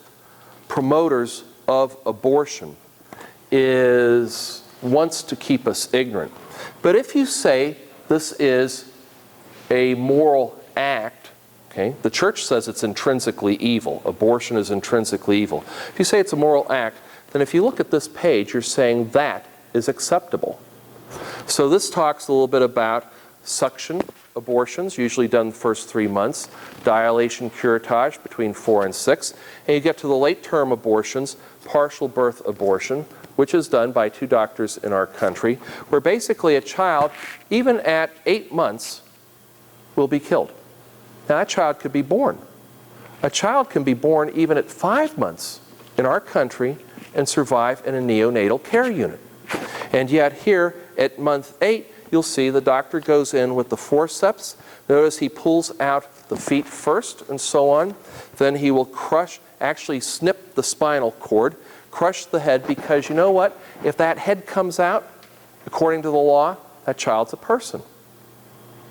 promoters of abortion, wants to keep us ignorant. But if you say this is a moral act, okay, the church says it's intrinsically evil. Abortion is intrinsically evil. If you say it's a moral act, then if you look at this page, you're saying that is acceptable. So this talks a little bit about suction abortions, usually done the first 3 months, dilation curettage between 4 and 6, and you get to the late-term abortions, partial birth abortion, which is done by 2 doctors in our country, where basically a child, even at 8 months, will be killed. Now that child could be born. A child can be born even at 5 months in our country and survive in a neonatal care unit. And yet here at month 8, you'll see the doctor goes in with the forceps. Notice he pulls out the feet first and so on. Then he will actually snip the spinal cord, crush the head, because you know what? If that head comes out, according to the law, that child's a person.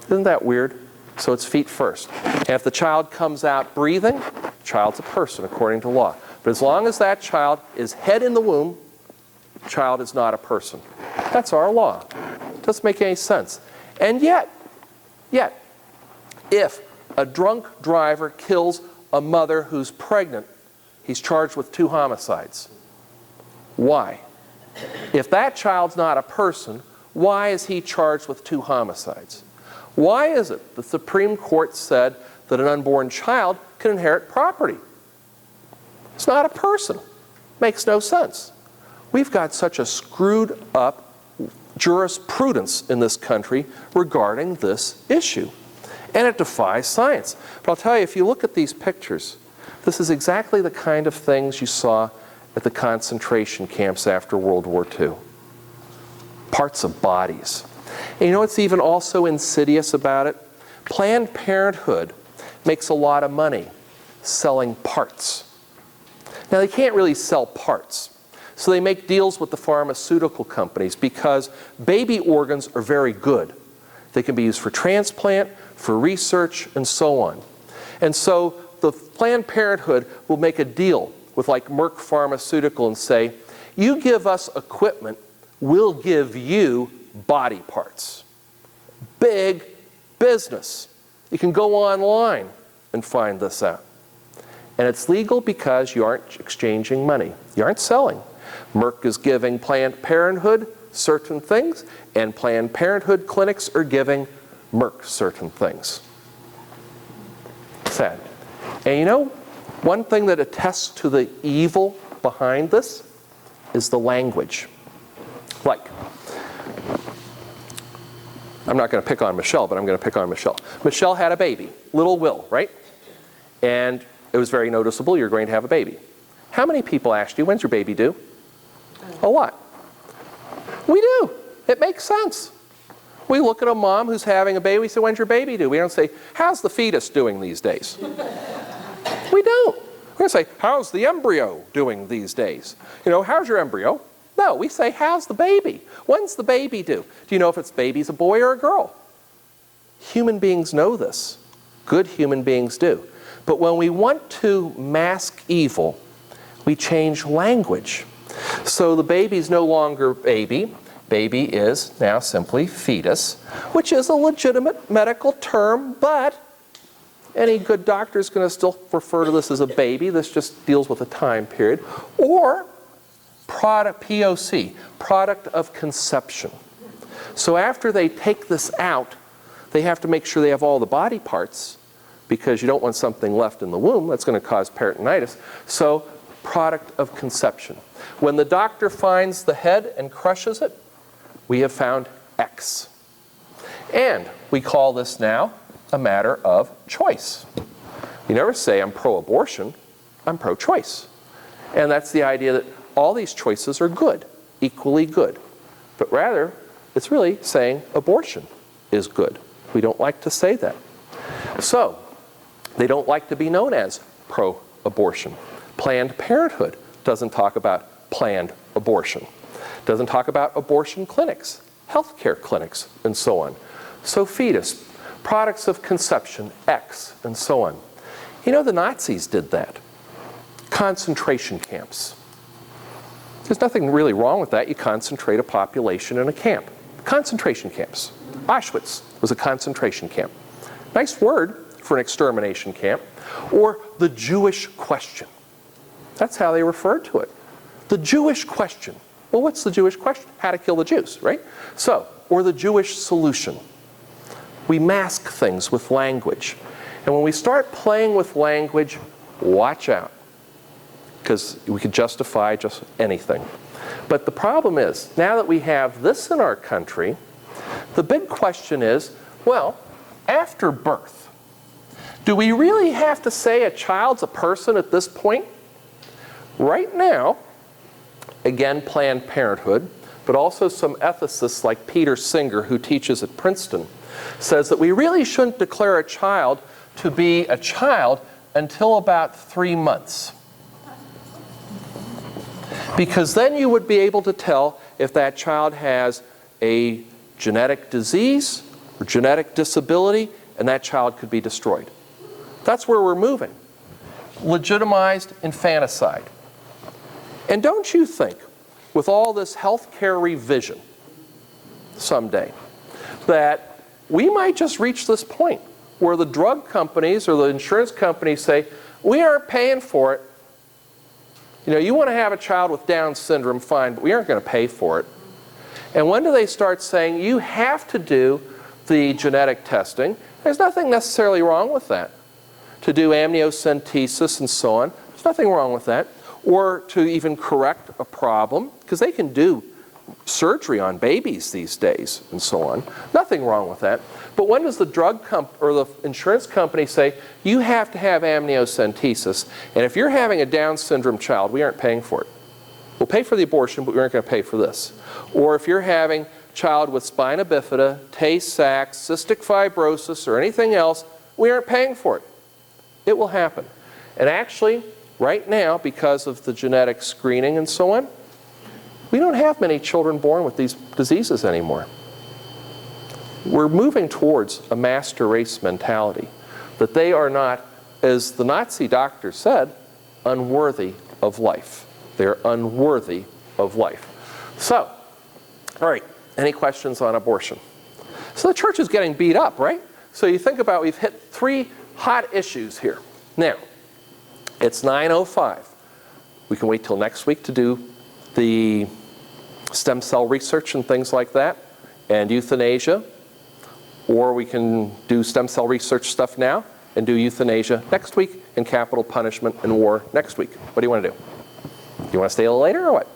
Isn't that weird? So it's feet first. And if the child comes out breathing, the child's a person according to law. But as long as that child is head in the womb, the child is not a person. That's our law. It doesn't make any sense. And yet, if a drunk driver kills a mother who's pregnant, he's charged with 2 homicides. Why? If that child's not a person, why is he charged with 2 homicides? Why is it the Supreme Court said that an unborn child can inherit property? It's not a person. Makes no sense. We've got such a screwed up jurisprudence in this country regarding this issue. And it defies science. But I'll tell you, if you look at these pictures, this is exactly the kind of things you saw at the concentration camps after World War II. Parts of bodies. And you know what's even also insidious about it? Planned Parenthood makes a lot of money selling parts. Now, they can't really sell parts. So they make deals with the pharmaceutical companies because baby organs are very good. They can be used for transplant, for research, and so on. And so the Planned Parenthood will make a deal with like Merck Pharmaceutical and say, you give us equipment, we'll give you body parts. Big business. You can go online and find this out. And it's legal because you aren't exchanging money. You aren't selling. Merck is giving Planned Parenthood certain things, and Planned Parenthood clinics are giving Merck certain things. Sad. And you know, one thing that attests to the evil behind this is the language. Like, I'm not going to pick on Michelle, but I'm going to pick on Michelle. Michelle had a baby, little Will, right? And it was very noticeable, you're going to have a baby. How many people asked you, when's your baby due? A lot. We do. It makes sense. We look at a mom who's having a baby, we say, when's your baby due? We don't say, how's the fetus doing these days? We don't. We're going to say, how's the embryo doing these days? You know, how's your embryo? No, we say, how's the baby? When's the baby due? Do you know if it's baby's a boy or a girl? Human beings know this. Good human beings do. But when we want to mask evil, we change language. So the baby's no longer baby. Baby is now simply fetus, which is a legitimate medical term, but any good doctor is going to still refer to this as a baby. This just deals with a time period. Or product, POC, product of conception. So after they take this out, they have to make sure they have all the body parts, because you don't want something left in the womb that's going to cause peritonitis. So product of conception. When the doctor finds the head and crushes it, we have found X. And we call this now a matter of choice. You never say I'm pro-abortion, I'm pro-choice. And that's the idea that all these choices are good, equally good. But rather, it's really saying abortion is good. We don't like to say that. So, they don't like to be known as pro-abortion. Planned Parenthood doesn't talk about planned abortion. Doesn't talk about abortion clinics, healthcare clinics, and so on. So fetus, products of conception, X, and so on. You know, the Nazis did that. Concentration camps. There's nothing really wrong with that. You concentrate a population in a camp. Concentration camps. Auschwitz was a concentration camp. Nice word for an extermination camp. Or the Jewish question. That's how they referred to it. The Jewish question. Well, what's the Jewish question? How to kill the Jews, right? So, or the Jewish solution. We mask things with language. And when we start playing with language, watch out. Because we could justify just anything. But the problem is, now that we have this in our country, the big question is, well, after birth, do we really have to say a child's a person at this point? Right now, again, Planned Parenthood, but also some ethicists like Peter Singer, who teaches at Princeton, says that we really shouldn't declare a child to be a child until about 3 months. Because then you would be able to tell if that child has a genetic disease or genetic disability, and that child could be destroyed. That's where we're moving. Legitimized infanticide. And don't you think, with all this healthcare revision someday, that we might just reach this point where the drug companies or the insurance companies say, we aren't paying for it, You know, you want to have a child with Down syndrome, fine, but we aren't going to pay for it. And when do they start saying, you have to do the genetic testing? There's nothing necessarily wrong with that. To do amniocentesis and so on, there's nothing wrong with that. Or to even correct a problem, because they can do surgery on babies these days and so on. Nothing wrong with that. But when does the drug or the insurance company say, you have to have amniocentesis, and if you're having a Down syndrome child, we aren't paying for it. We'll pay for the abortion, but we aren't going to pay for this. Or if you're having a child with spina bifida, Tay-Sachs, cystic fibrosis, or anything else, we aren't paying for it. It will happen. And actually, right now, because of the genetic screening and so on, we don't have many children born with these diseases anymore. We're moving towards a master race mentality, that they are not, as the Nazi doctor said, unworthy of life. They're unworthy of life. So, all right, any questions on abortion? So the church is getting beat up, right? So you think about, we've hit 3 hot issues here. Now, it's 9:05. We can wait till next week to do the stem cell research and things like that, and euthanasia, or we can do stem cell research stuff now and do euthanasia next week and capital punishment and war next week. What do you want to do? You want to stay a little later or what?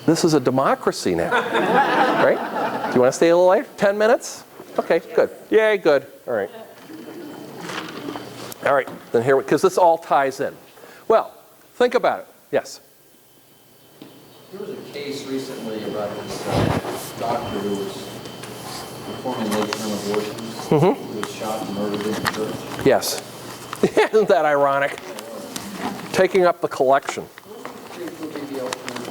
This is a democracy now, right? Do you want to stay a little later? 10 minutes? Okay, good. Yay, good. All right. All right, then here, because this all ties in. Well, think about it. Yes? There was a case recently about this doctor who was performing late-term abortions, who was shot and murdered in the church. Yes. Isn't that ironic? Taking up the collection. What do you think would be the ultimate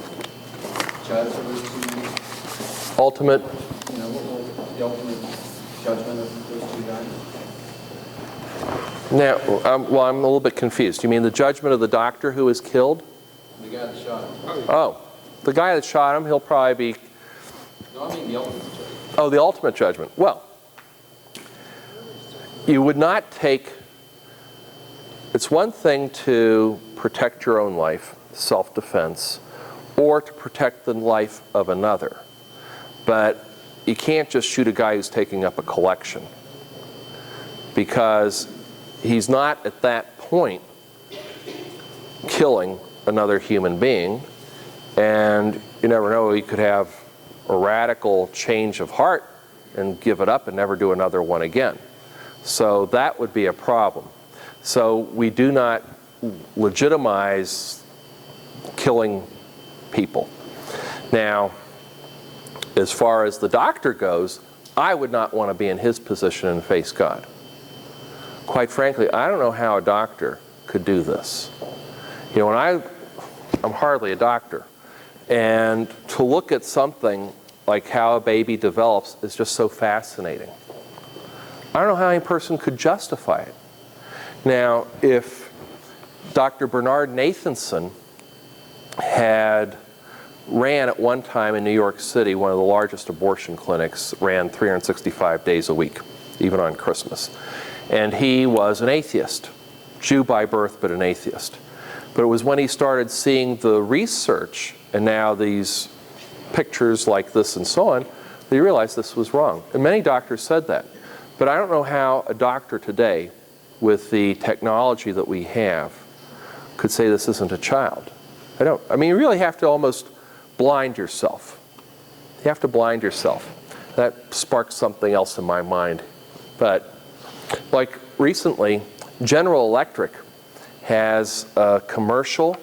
judge of those 2 men? Ultimate. You know, what was the ultimate judgment of those 2 guys? Now, well, I'm a little bit confused. You mean the judgment of the doctor who was killed? The guy that shot him. Oh, the guy that shot him, he'll probably be... No, I mean the ultimate judgment. Oh, the ultimate judgment. Well, you would not take... It's one thing to protect your own life, self-defense, or to protect the life of another. But you can't just shoot a guy who's taking up a collection, because he's not at that point killing another human being, and you never know, he could have a radical change of heart and give it up and never do another one again. So that would be a problem. So we do not legitimize killing people. Now, as far as the doctor goes, I would not want to be in his position and face God. Quite frankly, I don't know how a doctor could do this. You know, I'm hardly a doctor, and to look at something like how a baby develops is just so fascinating. I don't know how any person could justify it. Now, if Dr. Bernard Nathanson ran at one time in New York City, one of the largest abortion clinics, ran 365 days a week, even on Christmas. And he was an atheist, Jew by birth, but an atheist. But it was when he started seeing the research, and now these pictures like this and so on, that he realized this was wrong. And many doctors said that. But I don't know how a doctor today, with the technology that we have, could say this isn't a child. I mean, you really have to almost blind yourself. You have to blind yourself. That sparks something else in my mind. But like recently, General Electric has a commercial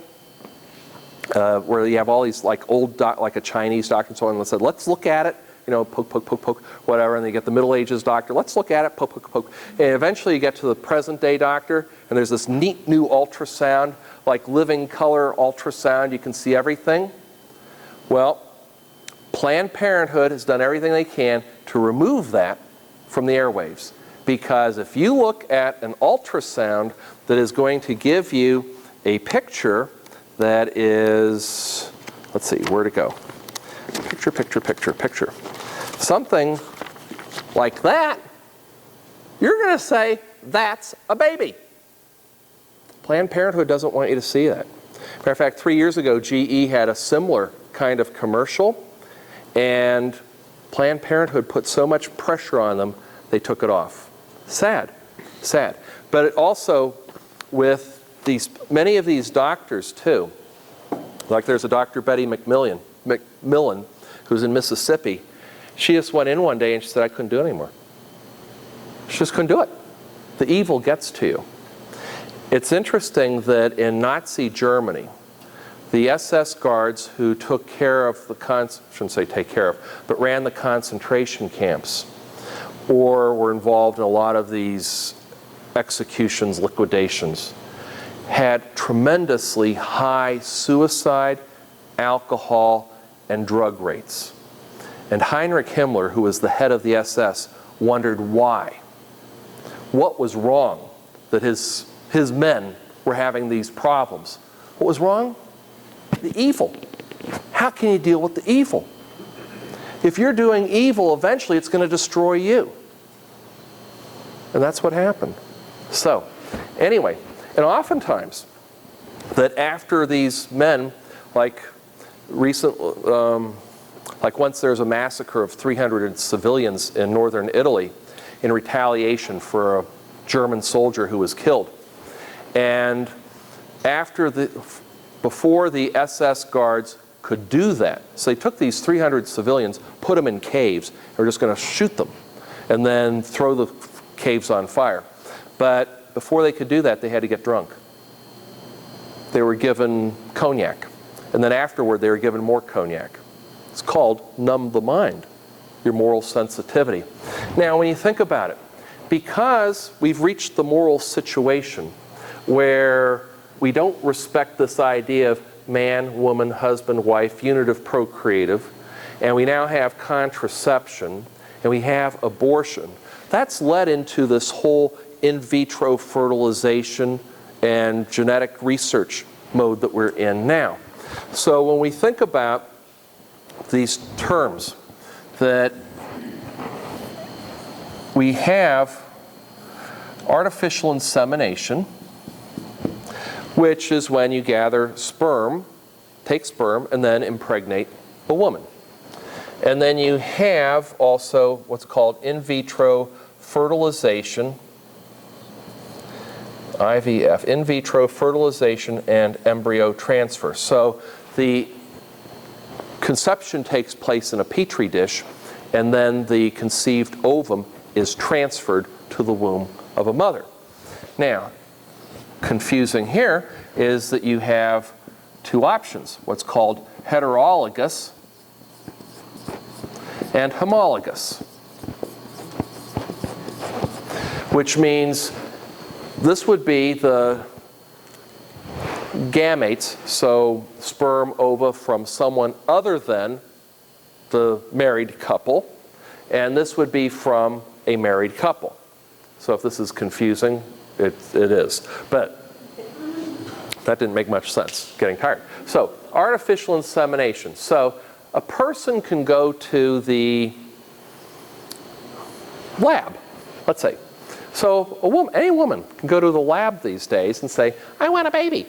where you have all these like like a Chinese doctor and so on, and said, let's look at it, you know, poke, poke, poke, poke, whatever, and then you get the Middle Ages doctor, let's look at it, poke, poke, poke. And eventually you get to the present day doctor, and there's this neat new ultrasound, like living color ultrasound, you can see everything. Well, Planned Parenthood has done everything they can to remove that from the airwaves. Because if you look at an ultrasound that is going to give you a picture that is, let's see, where'd it go? Picture, picture, picture, picture. Something like that, you're going to say, that's a baby. Planned Parenthood doesn't want you to see that. Matter of fact, 3 years ago, GE had a similar kind of commercial, and Planned Parenthood put so much pressure on them, they took it off. Sad, sad. But it also, with many of these doctors too, like there's a Dr. Betty McMillan, who's in Mississippi. She just went in one day and she said, I couldn't do it anymore. She just couldn't do it. The evil gets to you. It's interesting that in Nazi Germany, the SS guards who took care of the, shouldn't say take care of, but ran the concentration camps, or were involved in a lot of these executions, liquidations, had tremendously high suicide, alcohol, and drug rates. And Heinrich Himmler, who was the head of the SS, wondered why. What was wrong that his men were having these problems? What was wrong? The evil. How can you deal with the evil? If you're doing evil, eventually it's going to destroy you. And that's what happened. So, anyway, and oftentimes, that after these men, like once there's a massacre of 300 civilians in northern Italy in retaliation for a German soldier who was killed. And before the SS guards could do that, so they took these 300 civilians, put them in caves, and were just going to shoot them and then throw the caves on fire. But before they could do that, they had to get drunk. They were given cognac. And then afterward, they were given more cognac. It's called numb the mind, your moral sensitivity. Now, when you think about it, because we've reached the moral situation where we don't respect this idea of man, woman, husband, wife, unitive, procreative, and we now have contraception, and we have abortion, that's led into this whole in vitro fertilization and genetic research mode that we're in now. So when we think about these terms, that we have artificial insemination, which is when you gather sperm, take sperm, and then impregnate a woman. And then you have also what's called in vitro fertilization, IVF, in vitro fertilization and embryo transfer. So the conception takes place in a petri dish, and then the conceived ovum is transferred to the womb of a mother. Now, confusing here is that you have two options, what's called heterologous and homologous, which means this would be the gametes, so sperm, ova from someone other than the married couple, and this would be from a married couple. So if this is confusing, it is. But that didn't make much sense, getting tired. So artificial insemination. So a person can go to the lab, let's say. So any woman can go to the lab these days and say, I want a baby.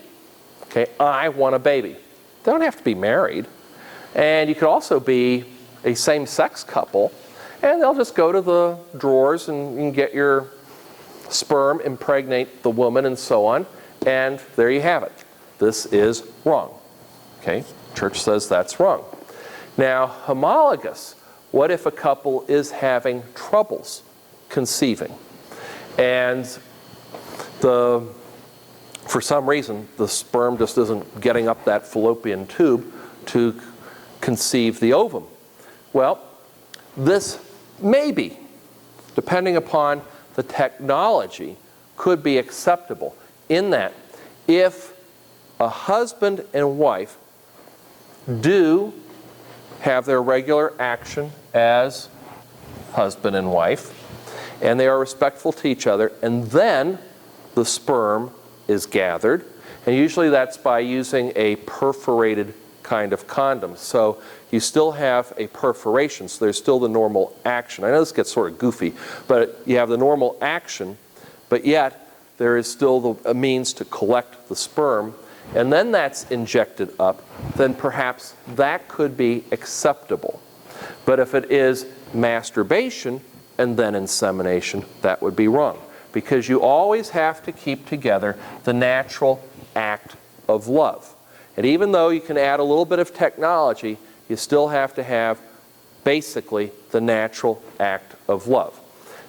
Okay, I want a baby. They don't have to be married. And you could also be a same-sex couple, and they'll just go to the drawers and you can get your sperm, impregnate the woman, and so on. And there you have it. This is wrong. Okay, church says that's wrong. Now, homologous. What if a couple is having troubles conceiving? And for some reason, the sperm just isn't getting up that fallopian tube to conceive the ovum. Well, this maybe, depending upon the technology, could be acceptable in that if a husband and wife do have their regular action as husband and wife, and they are respectful to each other, and then the sperm is gathered, and usually that's by using a perforated kind of condom. So you still have a perforation, so there's still the normal action. I know this gets sort of goofy, but you have the normal action, but yet there is still a means to collect the sperm, and then that's injected up, then perhaps that could be acceptable. But if it is masturbation and then insemination, that would be wrong. Because you always have to keep together the natural act of love. And even though you can add a little bit of technology, you still have to have basically the natural act of love.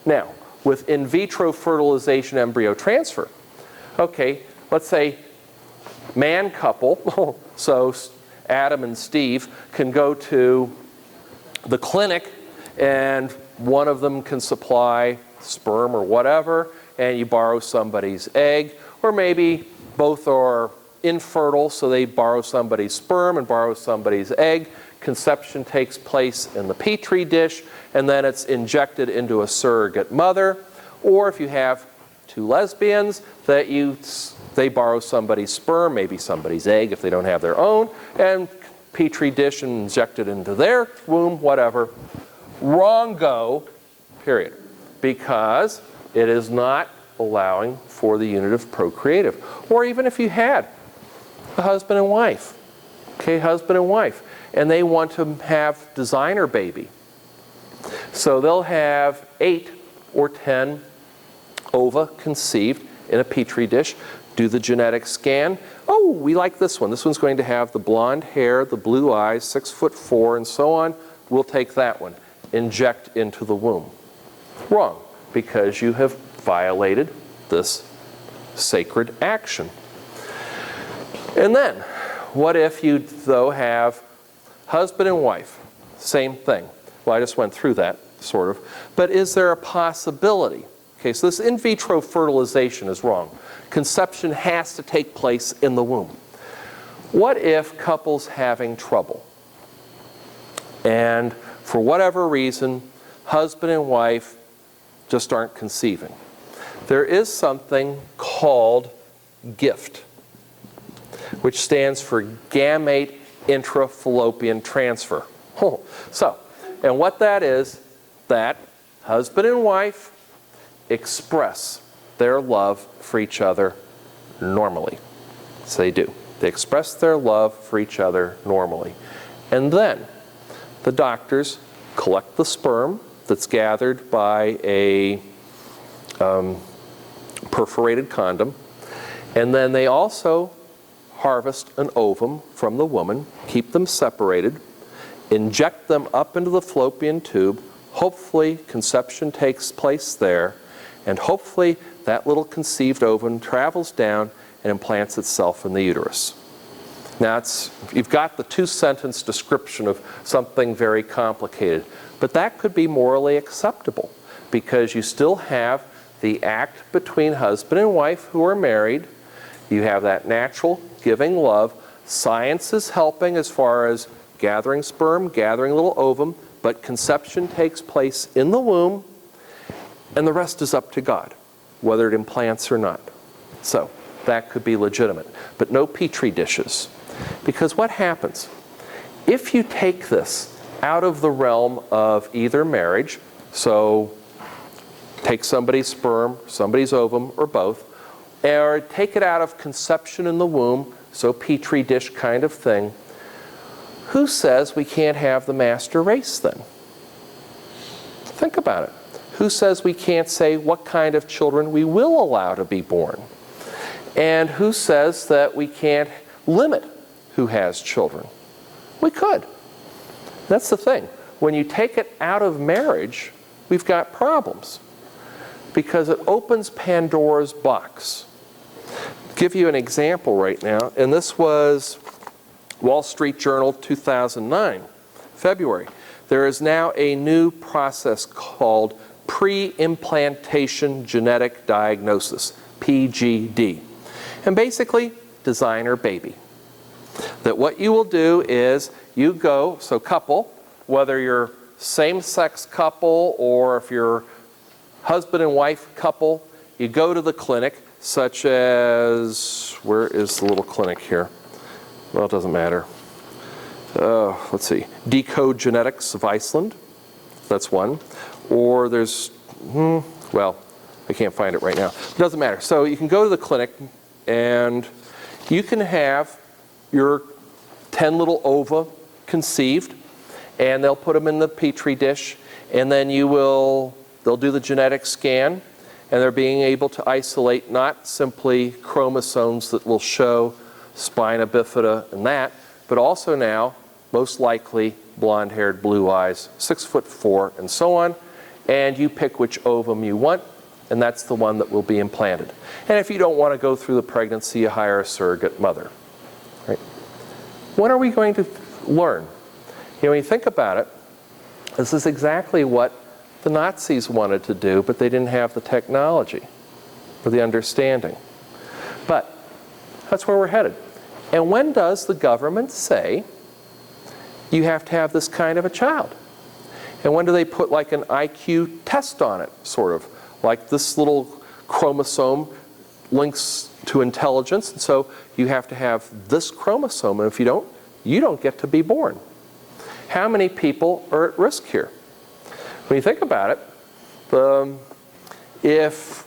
Now, with in vitro fertilization embryo transfer, okay, let's say man couple, so Adam and Steve can go to the clinic and one of them can supply sperm or whatever, and you borrow somebody's egg, or maybe both are infertile, so they borrow somebody's sperm and borrow somebody's egg. Conception takes place in the petri dish, and then it's injected into a surrogate mother. Or if you have two lesbians, they borrow somebody's sperm, maybe somebody's egg if they don't have their own, and petri dish and inject it into their womb, whatever. Wrong go, period. Because it is not allowing for the unit of procreative. Or even if you had a husband and wife, okay, husband and wife, and they want to have designer baby. So they'll have 8 or 10 ova conceived in a petri dish, do the genetic scan. Oh, we like this one. This one's going to have the blonde hair, the blue eyes, 6'4", and so on. We'll take that one. Inject into the womb. Wrong, because you have violated this sacred action. And then, what if you, though, have husband and wife? Same thing. Well, I just went through that, sort of. But is there a possibility? Okay, so this in vitro fertilization is wrong. Conception has to take place in the womb. What if couples having trouble? And for whatever reason, husband and wife just aren't conceiving. There is something called GIFT, which stands for gamete intrafallopian transfer. So, and what that is, that husband and wife express their love for each other normally. So they do. They express their love for each other normally. And then the doctors collect the sperm that's gathered by a perforated condom, and then they also harvest an ovum from the woman, keep them separated, inject them up into the fallopian tube. Hopefully conception takes place there, and hopefully that little conceived ovum travels down and implants itself in the uterus. Now, you've got the 2-sentence description of something very complicated, but that could be morally acceptable because you still have the act between husband and wife who are married. You have that natural giving love. Science is helping as far as gathering sperm, gathering a little ovum, but conception takes place in the womb, and the rest is up to God, whether it implants or not. So that could be legitimate, but no petri dishes. Because what happens? If you take this out of the realm of either marriage, so take somebody's sperm, somebody's ovum, or both, or take it out of conception in the womb, so petri dish kind of thing, who says we can't have the master race then? Think about it. Who says we can't say what kind of children we will allow to be born? And who says that we can't limit who has children? We could. That's the thing. When you take it out of marriage, we've got problems because it opens Pandora's box. I'll give you an example right now, and this was Wall Street Journal 2009, February. There is now a new process called pre-implantation genetic diagnosis, PGD. And basically, designer baby. That what you will do is you go, so couple, whether you're same-sex couple or if you're husband and wife couple, you go to the clinic, such as, where is the little clinic here? Well, it doesn't matter. Let's see, Decode Genetics of Iceland, that's one. Or there's, well, I can't find it right now. It doesn't matter. So you can go to the clinic and you can have your 10 little ova conceived, and they'll put them in the petri dish, and then they'll do the genetic scan, and they're being able to isolate not simply chromosomes that will show spina bifida and that, but also now, most likely, blonde-haired, blue eyes, 6'4", and so on, and you pick which ovum you want, and that's the one that will be implanted. And if you don't want to go through the pregnancy, you hire a surrogate mother. Right? When are we going to learn? You know, when you think about it, this is exactly what the Nazis wanted to do, but they didn't have the technology or the understanding. But that's where we're headed. And when does the government say you have to have this kind of a child? And when do they put like an IQ test on it, sort of? Like this little chromosome links to intelligence, and so you have to have this chromosome, and if you don't get to be born. How many people are at risk here? When you think about it, if,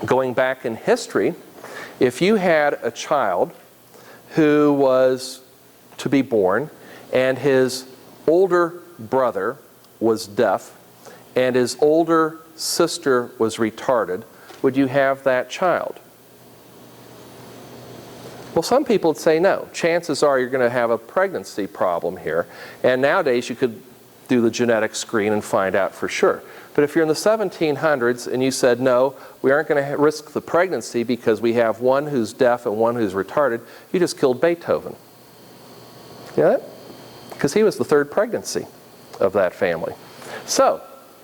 going back in history, if you had a child who was to be born and his older brother was deaf and his older sister was retarded, would you have that child? Well, some people would say no. Chances are you're going to have a pregnancy problem here. And nowadays you could do the genetic screen and find out for sure. But if you're in the 1700s and you said, no, we aren't going to risk the pregnancy because we have one who's deaf and one who's retarded, you just killed Beethoven. You know that? Because he was the third pregnancy of that family. So,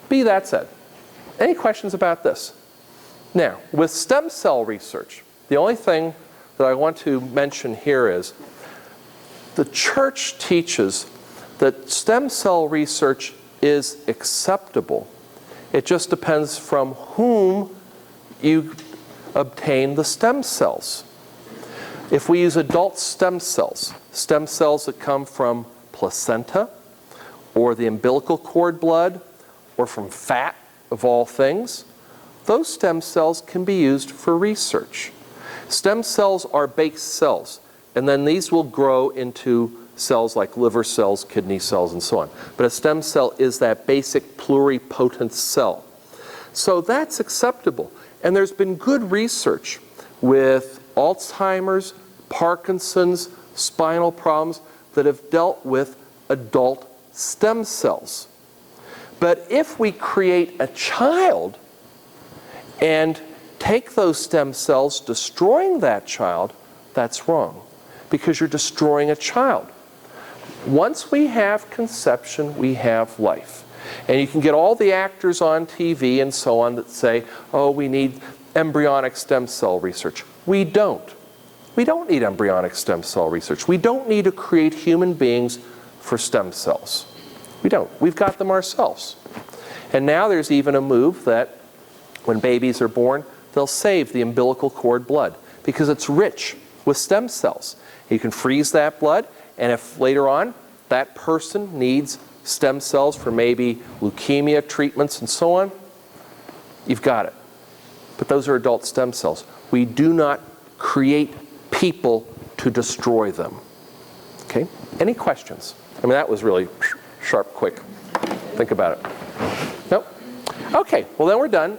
be that said, any questions about this? Now, with stem cell research, the only thing that I want to mention here is the church teaches that stem cell research is acceptable. It just depends from whom you obtain the stem cells. If we use adult stem cells that come from placenta, or the umbilical cord blood, or from fat, of all things, those stem cells can be used for research. Stem cells are base cells, and then these will grow into cells like liver cells, kidney cells, and so on. But a stem cell is that basic pluripotent cell. So that's acceptable. And there's been good research with Alzheimer's, Parkinson's, spinal problems that have dealt with adult stem cells. But if we create a child and take those stem cells, destroying that child, that's wrong, because you're destroying a child. Once we have conception, we have life. And you can get all the actors on TV and so on that say, oh, we need embryonic stem cell research. We don't. We don't need embryonic stem cell research. We don't need to create human beings for stem cells. We don't. We've got them ourselves. And now there's even a move that when babies are born, they'll save the umbilical cord blood because it's rich with stem cells. You can freeze that blood, and if later on that person needs stem cells for maybe leukemia treatments and so on, you've got it. But those are adult stem cells. We do not create people to destroy them. Okay? Any questions? I mean, that was really sharp, quick. Think about it. Nope. Okay, well then we're done.